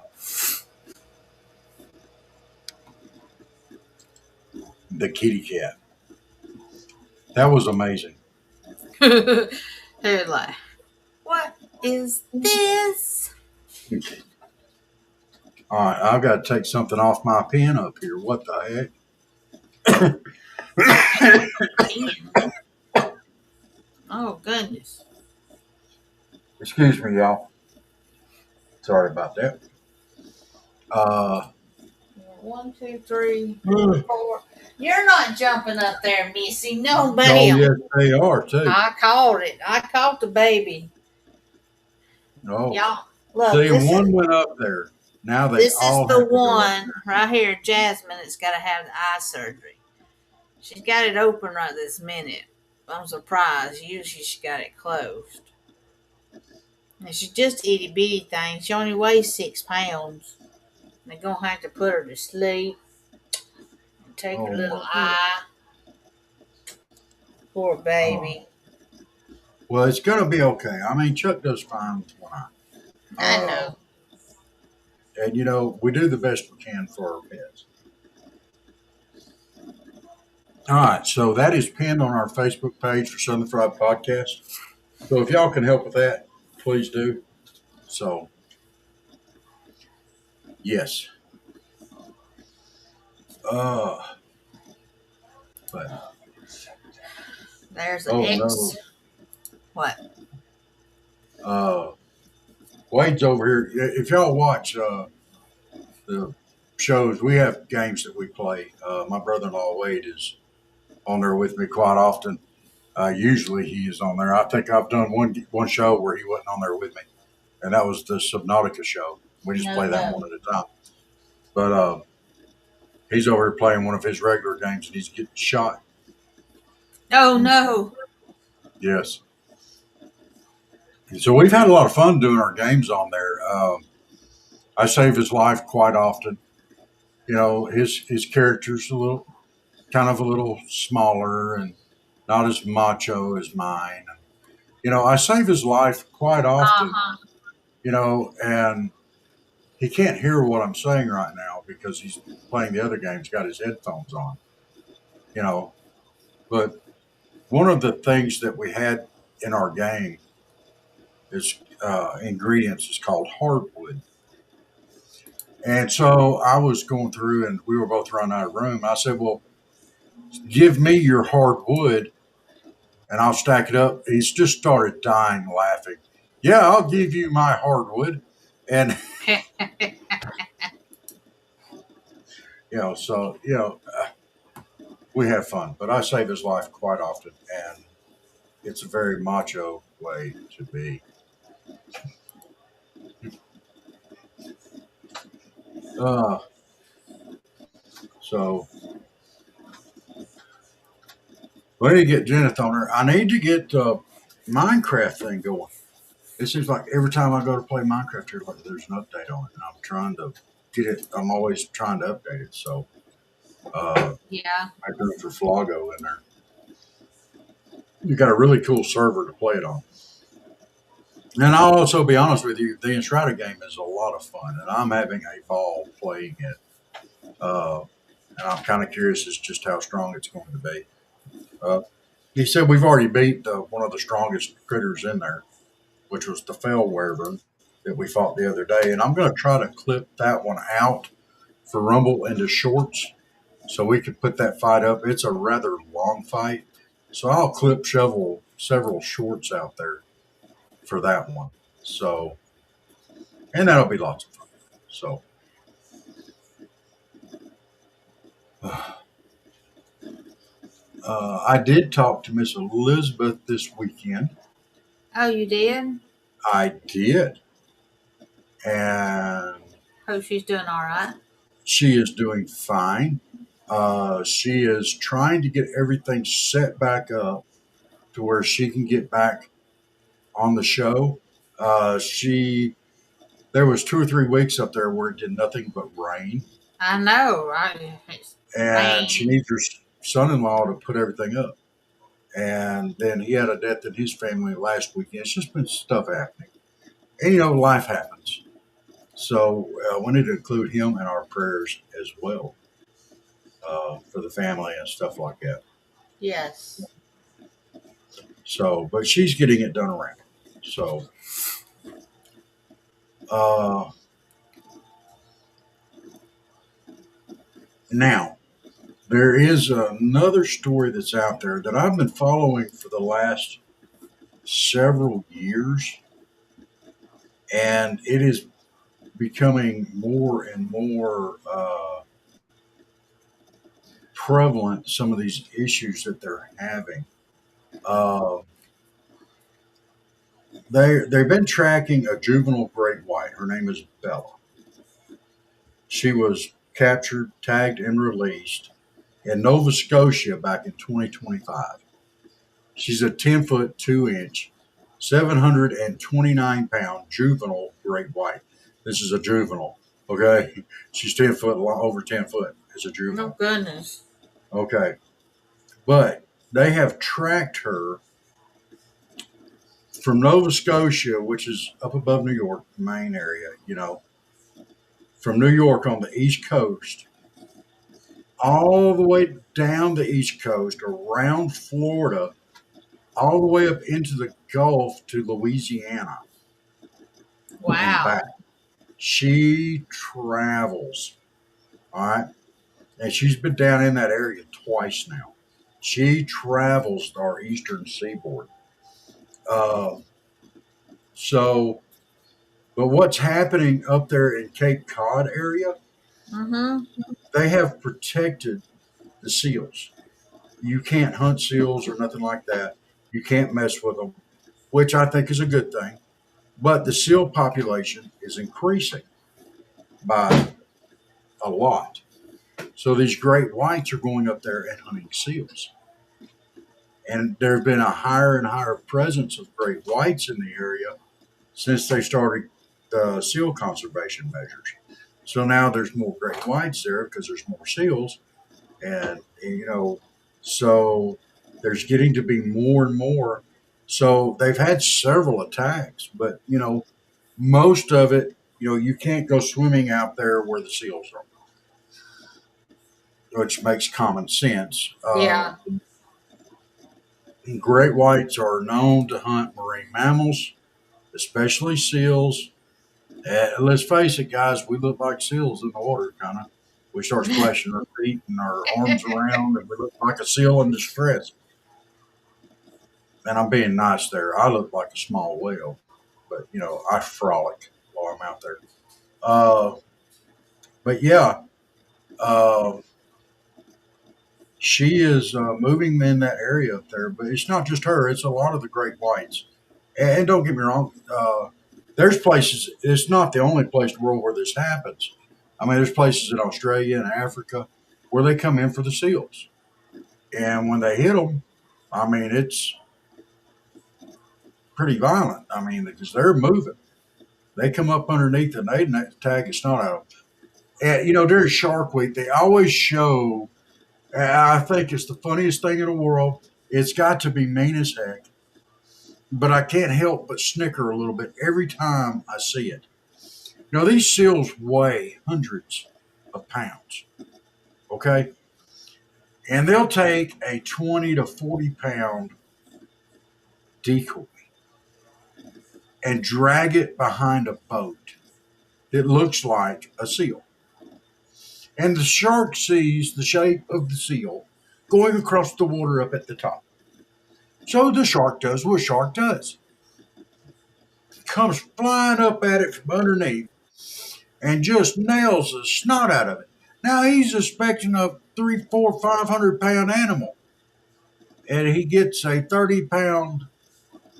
the kitty cat. That was amazing. They're like, what is this? All right, I've got to take something off my pen up here. What the heck? Oh, goodness. Excuse me, y'all. Sorry about that. 1, 2, 3, Oh, 4. You're not jumping up there, Missy. No, yes, ma'am. they are too. I called it. I caught the baby. Oh, Y'all, look, see, one went up there. Now they this is all the have to go up one right here, Jasmine, that's got to have the eye surgery. She's got it open right this minute. I'm surprised. Usually she got it closed. And she's just a itty bitty thing. She only weighs 6 pounds. They're going to have to put her to sleep and take Oh, her little my eye. Poor baby. Well, it's going to be okay. I mean, Chuck does fine with one eye. I know. And, you know, we do the best we can for our pets. All right. So that is pinned on our Facebook page for Southern Fried Podcast. So if y'all can help with that, please do. So, yes. But, There's an X. no. What? Wade's over here. If y'all watch the shows, we have games that we play. My brother-in-law Wade is on there with me quite often. Usually he is on there. I think I've done one show where he wasn't on there with me, and that was the Subnautica show. We just play that one at a time. But he's over here playing one of his regular games, and he's getting shot. Oh, no. Yes. So we've had a lot of fun doing our games on there. I save his life quite often. You know, his character's a little smaller and not as macho as mine. You know, I save his life quite often. Uh-huh. You know, and he can't hear what I'm saying right now because he's playing the other game. He's got his headphones on. You know, but one of the things that we had in our game is ingredients is called hardwood. And so I was going through and we were both running out of room. I said, well, give me your hardwood and I'll stack it up. He's just started dying laughing. Yeah, I'll give you my hardwood. And, we have fun. But I save his life quite often. And it's a very macho way to be. So we need to get Jeneth on her. I need to get Minecraft thing going. It seems like every time I go to play Minecraft here, like there's an update on it, and I'm trying to get it. I'm always trying to update it. So Yeah. I go for Flago in there. You got a really cool server to play it on. And I'll also be honest with you, the Enshrouded game is a lot of fun, and I'm having a ball playing it. And I'm kind of curious as just how strong it's going to be. He said we've already beat one of the strongest critters in there, which was the fell wyvern that we fought the other day. And I'm going to try to clip that one out for Rumble into shorts so we can put that fight up. It's a rather long fight. So I'll clip several shorts out there for that one. So, and that'll be lots of fun. So, I did talk to Miss Elizabeth this weekend. Oh, you did? I did. And Hope she's doing all right. she is doing fine. She is trying to get everything set back up to where she can get back on the show. There was 2 or 3 weeks up there where it did nothing but rain. I know, right? And she needs her son-in-law to put everything up. And then he had a death in his family last weekend. It's just been stuff happening. And, life happens. So we need to include him in our prayers as well for the family and stuff like that. Yes. So, but she's getting it done around. So, now, there is another story that's out there that I've been following for the last several years, and it is becoming more and more prevalent some of these issues that they're having. Uh, they've been tracking a juvenile great white. Her name is Bella. She was captured, tagged, and released in Nova Scotia back in 2025. She's a 10 foot 2 inch, 729 pound juvenile great white. This is a juvenile. Okay, she's 10 foot, over 10 foot as a Oh juvenile. goodness. Okay, but they have tracked her from Nova Scotia, which is up above New York, Maine area. From New York on the East Coast, all the way down the East Coast, around Florida, all the way up into the Gulf to Louisiana and Wow. back. She travels, all right? And she's been down in that area twice now. She travels our eastern seaboard. Uh, so, but what's happening up there in Cape Cod area, Mm-hmm. they have protected the seals. You can't hunt seals or nothing like that. You can't mess with them, which I think is a good thing. But the seal population is increasing by a lot. So these great whites are going up there and hunting seals. And there's been a higher and higher presence of great whites in the area since they started the seal conservation measures. So now there's more great whites there because there's more seals. And, so there's getting to be more and more. So they've had several attacks, but, most of it, you can't go swimming out there where the seals are, which makes common sense. Yeah. Great whites are known to hunt marine mammals, especially seals. Let's face it, guys, we look like seals in the water, kind of. We start splashing our feet and our arms around, and we look like a seal in distress. And I'm being nice there. I look like a small whale, but, I frolic while I'm out there. But yeah, uh, she is moving in that area up there. But it's not just her; it's a lot of the great whites. And don't get me wrong, there's places. It's not the only place in the world where this happens. I mean, there's places in Australia and Africa where they come in for the seals, and when they hit them, I mean, it's pretty violent. I mean, because they're moving. They come up underneath and they tag the snot out of them. And, during Shark Week, they always show, and I think it's the funniest thing in the world. It's got to be mean as heck, but I can't help but snicker a little bit every time I see it. These seals weigh hundreds of pounds, okay? And they'll take a 20 to 40 pound decoy and drag it behind a boat that looks like a seal. And the shark sees the shape of the seal going across the water up at the top. So the shark does what a shark does. Comes flying up at it from underneath and just nails the snot out of it. Now he's expecting a 300, 400, 500 pound animal. And he gets a 30 pound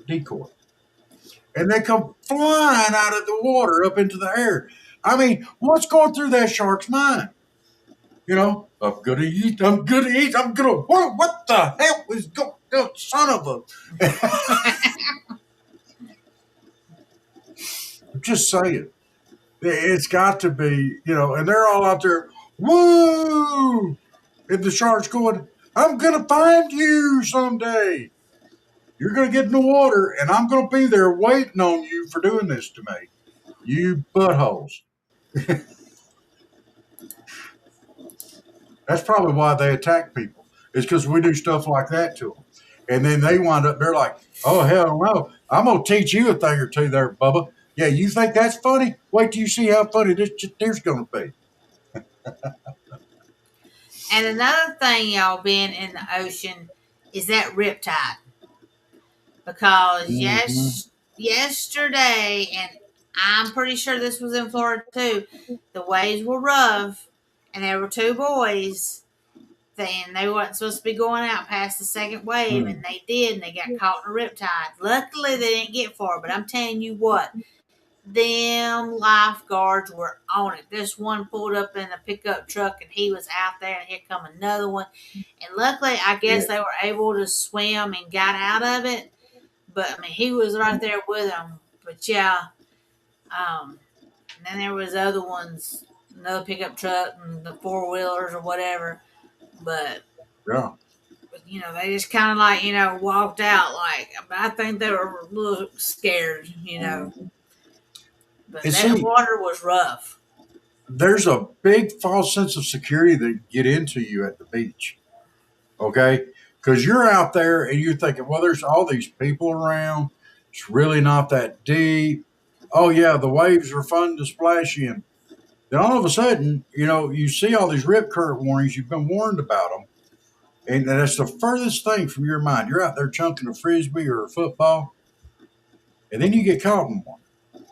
decoy. And they come flying out of the water up into the air. I mean, what's going through that shark's mind? I'm going to eat, I'm going to eat, I'm going to, what the hell is going on, son of a. I'm just saying. It's got to be, and they're all out there, woo! And the shark's going, I'm going to find you someday. You're going to get in the water, and I'm going to be there waiting on you for doing this to me. You buttholes. That's probably why they attack people. It's because we do stuff like that to them. And then they wind up, they're like, oh, hell no. I'm going to teach you a thing or two there, Bubba. Yeah, you think that's funny? Wait till you see how funny this deer's going to be. And another thing, y'all, being in the ocean is that riptide. Because yesterday, and I'm pretty sure this was in Florida too, the waves were rough, and there were two boys, then they wasn't supposed to be going out past the second wave, and they did, and they got caught in a riptide. Luckily, they didn't get far, but I'm telling you what, them lifeguards were on it. This one pulled up in a pickup truck, and he was out there, and here come another one. And luckily, I guess they were able to swim and got out of it. But I mean, he was right there with them. But yeah, and then there was other ones, another pickup truck and the 4-wheelers or whatever. But Yeah. you know, they just kind of like, you know, walked out. Like, I think they were a little scared, you know. But And that see, water was rough. there's a big false sense of security that get into you at the beach. Okay? Because you're out there and you're thinking, well, there's all these people around. It's really not that deep. Oh, yeah, the waves are fun to splash in. Then all of a sudden, you know, you see all these rip current warnings. You've been warned about them. And that's the furthest thing from your mind. You're out there chunking a frisbee or a football, and then you get caught in one.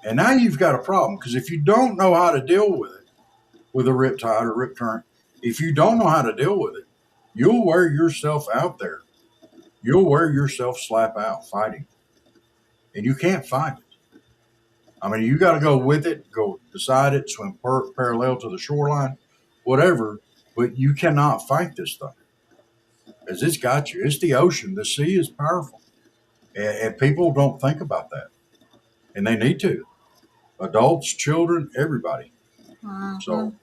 And now you've got a problem because if you don't know how to deal with it, with a rip tide or rip current, if you don't know how to deal with it, you'll wear yourself out there. You'll wear yourself slap out fighting. And you can't fight it. I mean, you got to go with it, go beside it, swim parallel to the shoreline, whatever, but you cannot fight this thing because it's got you. It's the ocean. The sea is powerful. And people don't think about that. And they need to. Adults, children, everybody. So,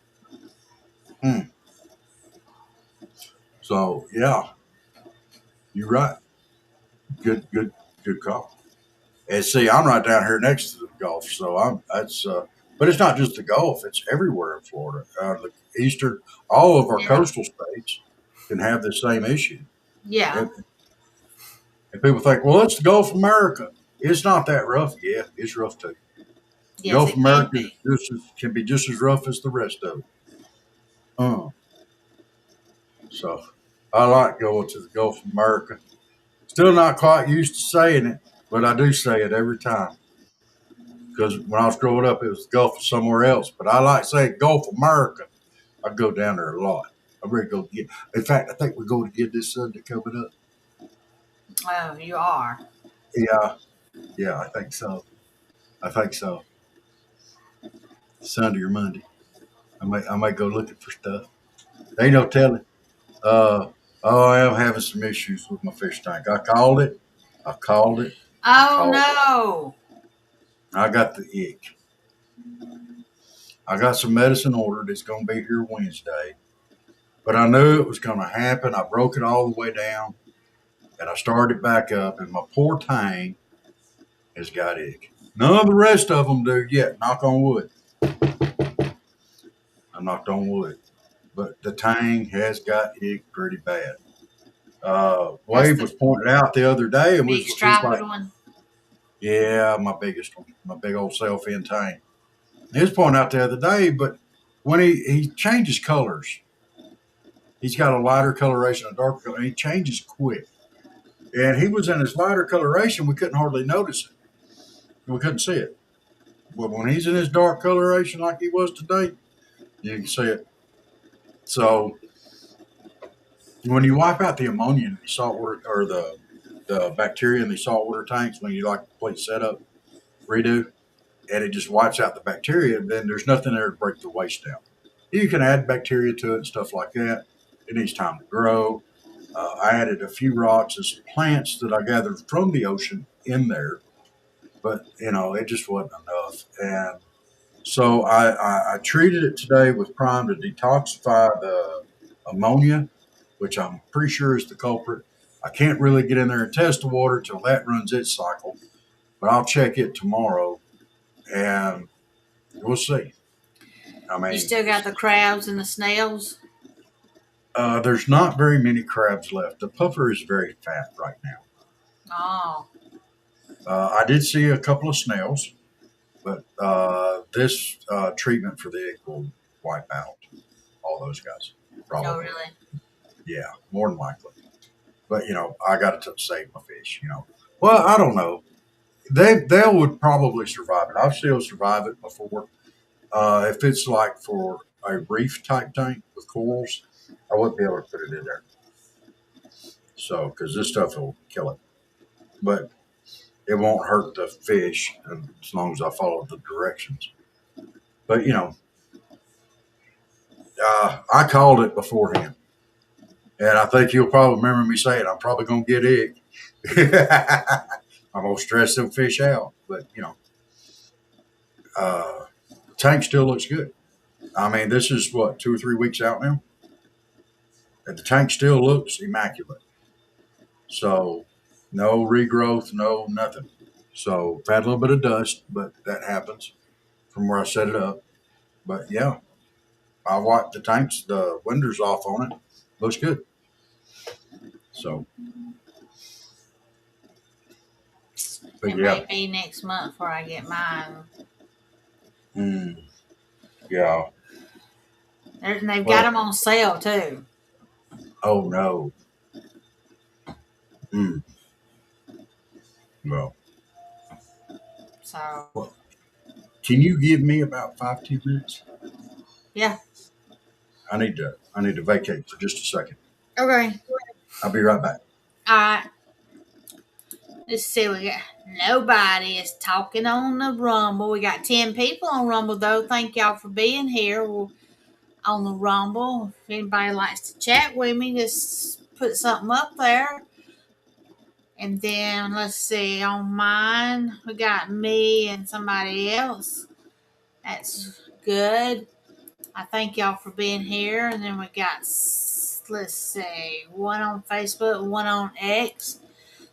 so yeah, you're right. Good call. And see, I'm right down here next to the Gulf, so but it's not just the Gulf; it's everywhere in Florida. The eastern, all of our coastal states can have the same issue. Yeah. And people think, well, it's the Gulf of America. It's not that rough. Yeah, it's rough too. Yes, Gulf it of America can be. can be just as rough as the rest of it. So I like going to the Gulf of America. Still not quite used to saying it, but I do say it every time. Because when I was growing up, it was the Gulf of somewhere else. But I like saying Gulf of America. I go down there a lot. I'm ready to go get. In fact, I think we're going to get this Sunday coming up. Oh, you are. Yeah, I think so. Sunday or Monday. I might go looking for stuff. Ain't no telling. I am having some issues with my fish tank. I called it. Oh no. I got the ick. I got some medicine ordered. It's going to be here Wednesday. But I knew it was going to happen. I broke it all the way down. And I started back up. And my poor tank has got ick. None of the rest of them do yet. Knock on wood. I knocked on wood. But the tang has got ick pretty bad. Wave was pointing out the other day, and Big was striped like, one. "Yeah, my biggest one, my big old self-in tang." He was pointing out the other day, but when he changes colors, he's got a lighter coloration, a darker color, and he changes quick. And he was in his lighter coloration, we couldn't hardly notice it. We couldn't see it. But when he's in his dark coloration like he was today, you can see it. So when you wipe out the ammonia in the saltwater or the bacteria in the saltwater tanks, when you like complete setup, redo, and it just wipes out the bacteria, then there's nothing there to break the waste down. You can add bacteria to it and stuff like that. It needs time to grow. I added a few rocks and some plants that I gathered from the ocean in there, but it just wasn't enough. And so I treated it today with prime to detoxify the ammonia, which I'm pretty sure is the culprit. I can't really get in there and test the water till that runs its cycle, but I'll check it tomorrow and we'll see. I mean, You still got the crabs and the snails? there's not very many crabs left. The puffer is very fat right now. Oh. I did see a couple of snails, but this treatment for the egg will wipe out all those guys. Probably. Oh, really? Yeah, more than likely. But I got to save my fish. Well, I don't know. They would probably survive it. I've still survived it before. If it's like for a reef type tank with corals, I wouldn't be able to put it in there. So, because this stuff will kill it. But it won't hurt the fish as long as I follow the directions. But, I called it beforehand. And I think you'll probably remember me saying I'm probably going to get egg. I'm going to stress them fish out. But, tank still looks good. I mean, this is what, 2 or 3 weeks out now? And the tank still looks immaculate. So, no regrowth, no nothing. So, I've had a little bit of dust, but that happens from where I set it up. But yeah, I wiped the windows off on it. Looks good. So, but It yeah, may be next month before I get mine. yeah. They've got them on sale too. Oh no. Well, So can you give me about 5-10 minutes? yeah. I need to vacate for just a second. Okay. I'll be right back. All right. Let's see. We got nobody is talking on the Rumble. We got 10 people on Rumble though. Thank y'all for being here on the Rumble. If anybody likes to chat with me, just put something up there. And then let's see, on mine, we got me and somebody else. That's good. I thank y'all for being here. And then we got, let's see, one on Facebook, one on X.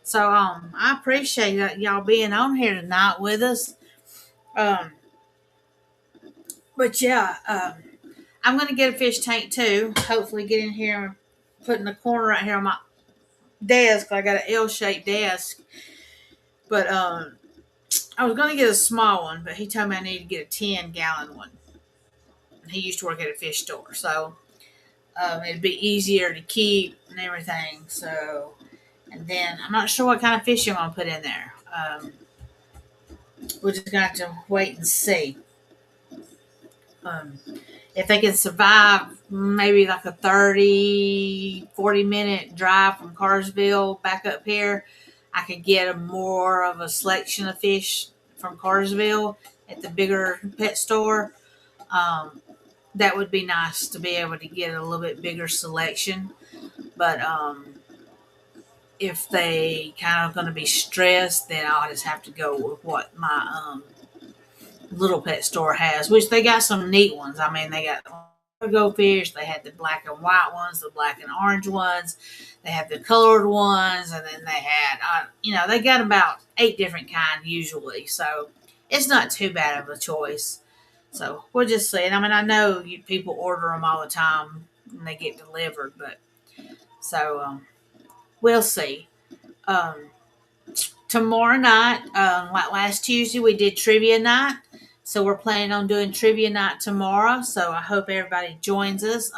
So I appreciate y'all being on here tonight with us. But yeah, I'm gonna get a fish tank too. Hopefully, get in here and put in the corner right here on my desk. I got an L-shaped desk, but I was gonna get a small one, but he told me I need to get a 10-gallon one. And he used to work at a fish store, so it'd be easier to keep and everything. So, and then I'm not sure what kind of fish I'm gonna put in there. We're just gonna have to wait and see. If they can survive maybe like a 30-40 minute drive from Carsville back up here, I could get more of a selection of fish from Carsville at the bigger pet store. That would be nice to be able to get a little bit bigger selection. But if they kind of going to be stressed, then I'll just have to go with what my little pet store has, which they got some neat ones. I mean, they got go fish, they had the black and white ones, the black and orange ones, they have the colored ones, and then they had they got about 8 different kinds usually, so it's not too bad of a choice. So we'll just see. I mean, I know people order them all the time and they get delivered, but so we'll see. Tomorrow night, like last Tuesday, we did trivia night. So we're planning on doing trivia night tomorrow. So I hope everybody joins us.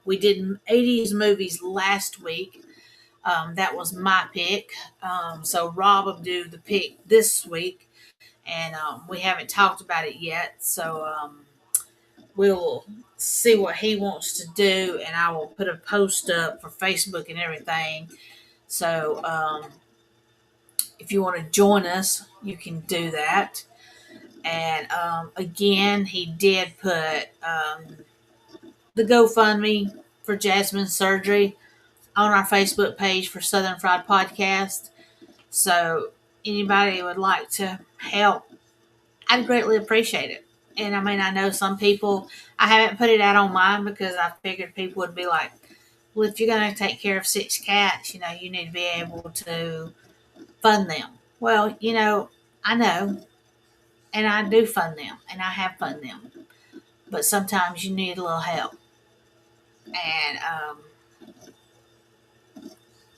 We did 80s movies last week. That was my pick. So Rob will do the pick this week. And we haven't talked about it yet. So we'll see what he wants to do. And I will put a post up for Facebook and everything. So if you want to join us, you can do that. And again, he did put the GoFundMe for Jasmine's surgery on our Facebook page for Southern Fried Podcast. So anybody would like to help, I'd greatly appreciate it. And I mean, I know some people, I haven't put it out on mine because I figured people would be like, well, if you're going to take care of 6 cats, you need to be able to fund them. Well, I know. And I do fund them, and I have funded them. But sometimes you need a little help.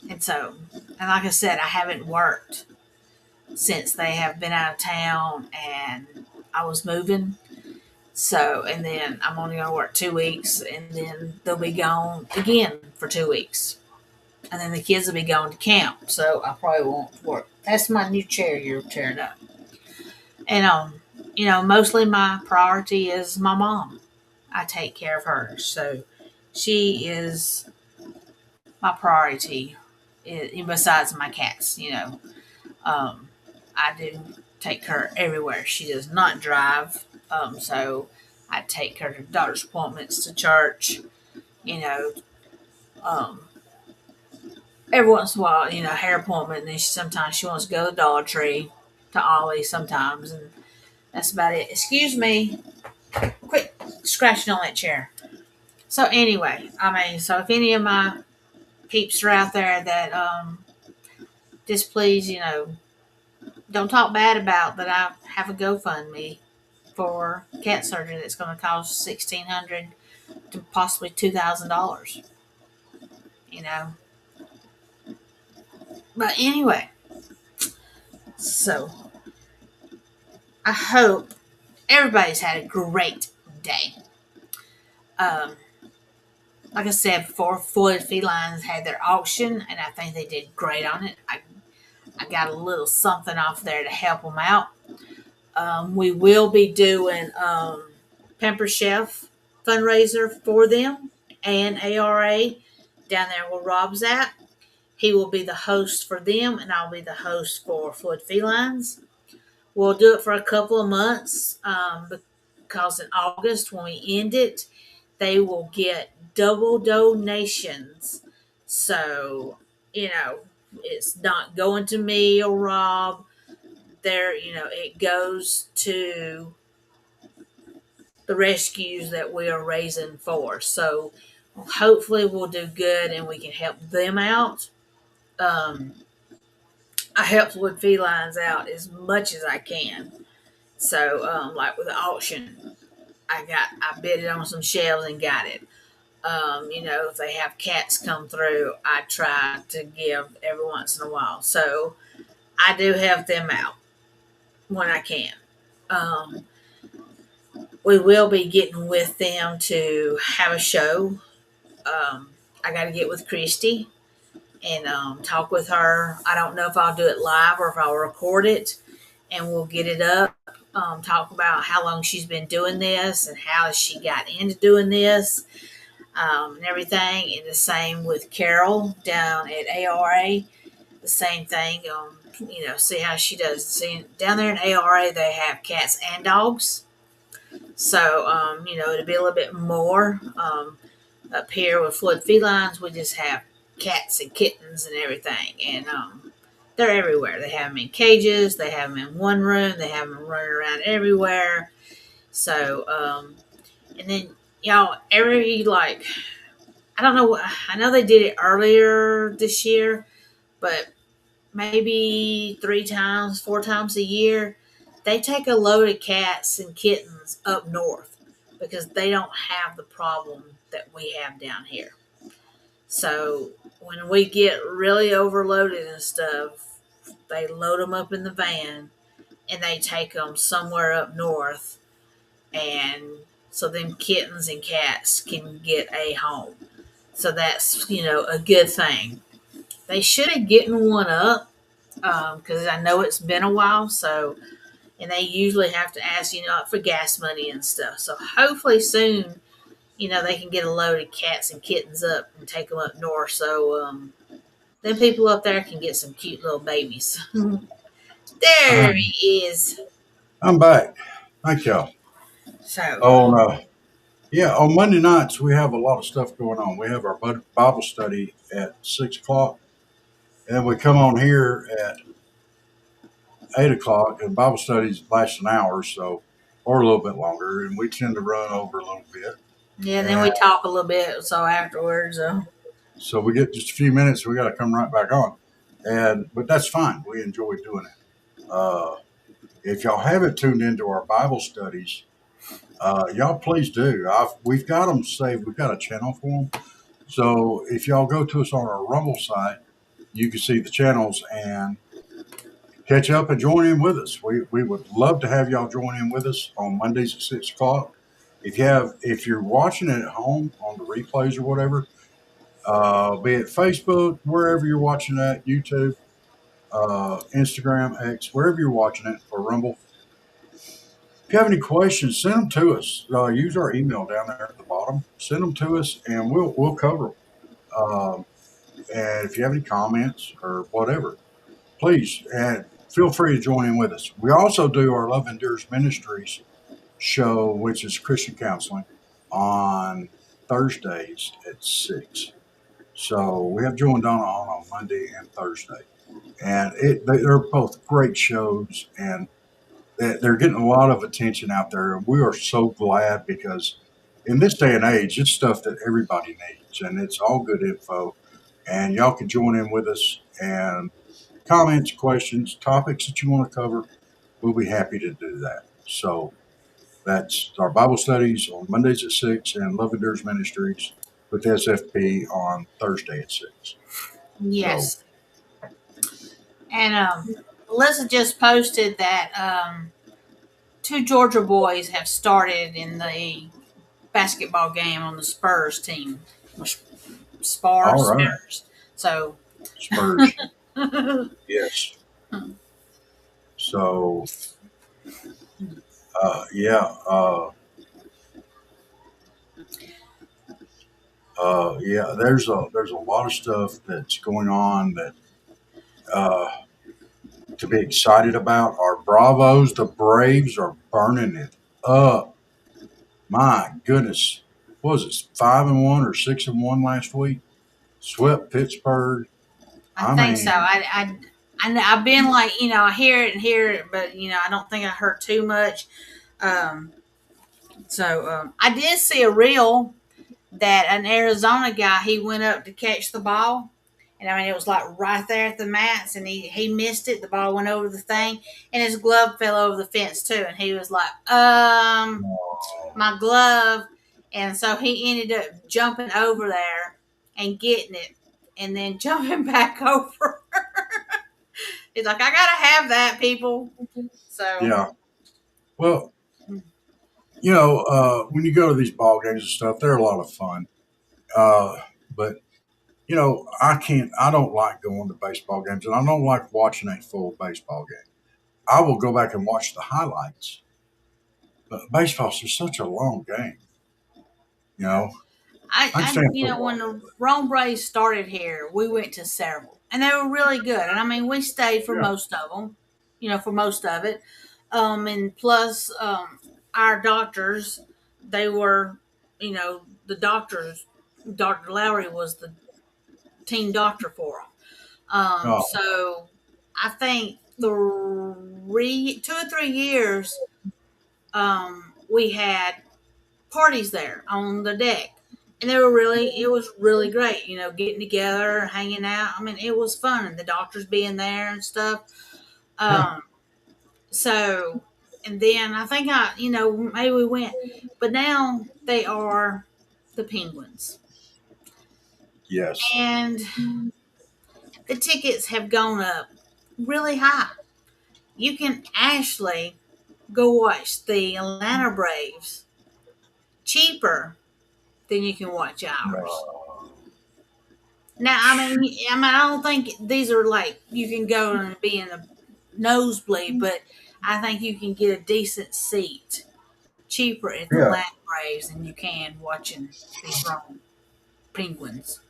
And so, and like I said, I haven't worked since they have been out of town and I was moving. So, and then I'm only going to work 2 weeks, and then they'll be gone again for 2 weeks. And then the kids will be going to camp, so I probably won't work. That's my new chair you're tearing up. And, mostly my priority is my mom. I take care of her. So, She is my priority, besides my cats. I do take her everywhere. She does not drive, so I take her to doctor's appointments, to church. You know, um, every once in a while, hair appointment. And then sometimes she wants to go to the Dollar Tree, to Ollie sometimes, and that's about it. Excuse me, quit scratching on that chair. So anyway, so if any of my peeps are out there that just please, don't talk bad about that. I have a GoFundMe for cat surgery that's going to cost $1,600 to possibly $2,000. You know, but anyway, so I hope everybody's had a great day. Um, like I said before, Floyd Felines had their auction, and I think they did great on it. I got a little something off there to help them out. We will be doing Pamper Chef fundraiser for them and ARA down there where Rob's at. He will be the host for them, and I'll be the host for Floyd Felines. We'll do it for a couple of months because in August, when we end it, they will get double donations. So, it's not going to me or Rob. It goes to the rescues that we are raising for. So hopefully we'll do good and we can help them out. I helped with felines out as much as I can. So, like with the auction, I bid it on some shelves and got it. If they have cats come through, I try to give every once in a while. So I do help them out when I can. We will be getting with them to have a show. I got to get with Christy and talk with her. I don't know if I'll do it live or if I'll record it and we'll get it up. Talk about how long she's been doing this and how she got into doing this and everything. And the same with Carol down at ARA. The same thing. See how she does. See, down there in ARA, they have cats and dogs. So, it'll be a little bit more. Up here with Flood Felines, we just have cats and kittens and everything. And they're everywhere. They have them in cages. They have them in one room. They have them running around everywhere. So, and then, I don't know. I know they did it earlier this year, but maybe 3 times, 4 times a year, they take a load of cats and kittens up north because they don't have the problem that we have down here. So when we get really overloaded and stuff, they load them up in the van and they take them somewhere up north. And so them kittens and cats can get a home. So that's, a good thing. They should have gotten one up because I know it's been a while. So, and they usually have to ask, for gas money and stuff. So hopefully soon, they can get a load of cats and kittens up and take them up north. So then people up there can get some cute little babies. There he is. I'm back. Thank y'all. So, on Monday nights, we have a lot of stuff going on. We have our Bible study at 6 o'clock. And then we come on here at 8 o'clock, and Bible studies last an hour or a little bit longer, and we tend to run over a little bit. Yeah, then we talk a little bit, so afterwards. So we get just a few minutes, we got to come right back on. But that's fine. We enjoy doing it. If y'all haven't tuned into our Bible studies, y'all please do. We've got them saved. We've got a channel for them. So if y'all go to us on our Rumble site, you can see the channels and catch up and join in with us. We would love to have y'all join in with us on Mondays at 6 o'clock. If you're watching it at home on the replays or whatever, be it Facebook, wherever you're watching at, YouTube, Instagram, X, wherever you're watching it, or Rumble, you have any questions, send them to us. Use our email down there at the bottom. Send them to us, and we'll cover them. Um, and if you have any comments or whatever, please and feel free to join in with us. We also do our Love Endures Ministries show, which is Christian counseling, on Thursdays at 6. So we have Joe and Donna on Monday and Thursday, and they're both great shows, and they're getting a lot of attention out there, and we are so glad because in this day and age, it's stuff that everybody needs, and it's all good info. And y'all can join in with us and comments, questions, topics that you want to cover. We'll be happy to do that. So that's our Bible studies on Mondays at 6 and Love Endures Ministries with SFP on Thursday at 6. Yes. And Alyssa just posted that 2 Georgia boys have started in the basketball game on the Spurs team. Spurs. All right. Spurs. So Spurs. Yes. So, yeah. Yeah, there's a lot of stuff that's going on that to be excited about. Our Bravos, the Braves, are burning it up. My goodness, what was it 5-1 or 6-1 last week? Swept Pittsburgh. I think so. I've been like, I hear it, but I don't think I heard too much. So I did see a reel that an Arizona guy, he went up to catch the ball, and I mean it was like right there at the mats, and he missed it. The ball went over the thing, and his glove fell over the fence too, and he was like, my glove, and so he ended up jumping over there and getting it, and then jumping back over. He's like, I gotta have that, people. So Yeah. Well, when you go to these ball games and stuff, they're a lot of fun. But I don't like going to baseball games, and I don't like watching a full baseball game. I will go back and watch the highlights. But baseball's just such a long game. I stand when the Rome Braves started here, we went to several, and they were really good. And I mean, we stayed for most of them, for most of it. And plus, our doctors, they were, the doctors. Dr. Lowry was the team doctor for them. So I think 2 or 3 years, we had parties there on the deck. And it was really great, getting together, hanging out. I mean, it was fun, and the doctors being there and stuff. So, and then I think maybe we went, but now they are the Penguins. Yes. And the tickets have gone up really high. You can actually go watch the Atlanta Braves cheaper than you can watch ours. Now, I mean, I don't think these are like you can go and be in a nosebleed, but I think you can get a decent seat cheaper at the Atlanta Braves than you can watching these Rome Penguins.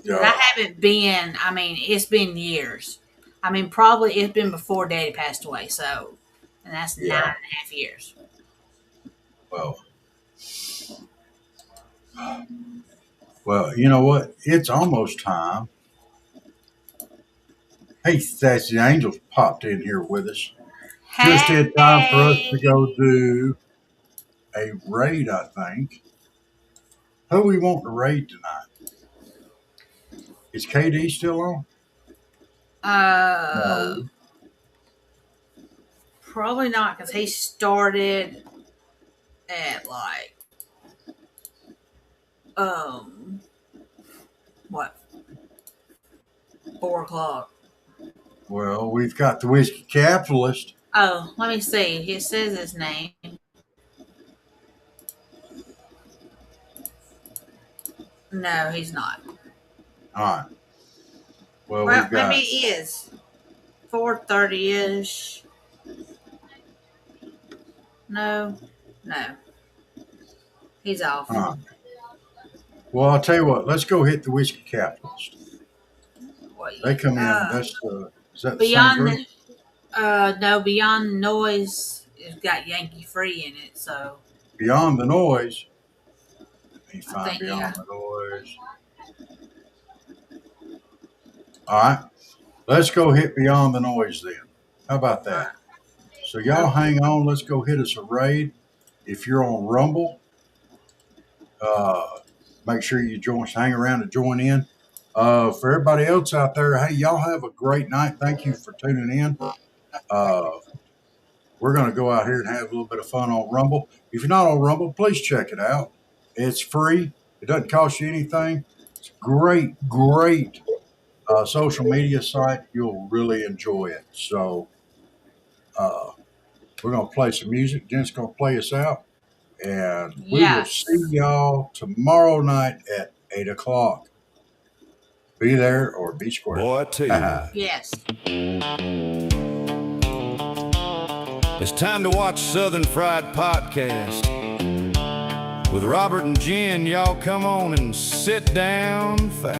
Yeah. But I haven't been. I mean, it's been years. I mean, probably it's been before Daddy passed away. So, and that's 9.5 years. Well, you know what? It's almost time. Hey, that's the Angels popped in here with us. Just had time for us to go do a raid, I think. Who we want to raid tonight? Is KD still on? No. Probably not, because he started at like what, 4 o'clock. Well, we've got the Whiskey Capitalist. Oh, let me see. It says his name. No, he's not. All right. Well, Well, we've got. maybe he is. 4:30-ish. No. He's off. All right. Well, I'll tell you what. Let's go hit the Whiskey Capitalist. They come in. That's is that the same Beyond group? no, Beyond Noise has got Yankee Free in it, so Beyond the Noise. Let me I find think, Beyond yeah. the Noise. All right. Let's go hit Beyond the Noise then. How about that? So y'all hang on. Let's go hit us a raid. If you're on Rumble, make sure you hang around and join in. For everybody else out there, hey, y'all have a great night. Thank you for tuning in. We're going to go out here and have a little bit of fun on Rumble. If you're not on Rumble, please check it out. It's free. It doesn't cost you anything. It's great social media site. You'll really enjoy it. So we're going to play some music. Jen's going to play us out. And we will see y'all tomorrow night at 8 o'clock. Be there or be square. Boy, I tell you. yes. It's time to watch Southern Fried Podcast. With Robert and Jen, y'all come on and sit down fast.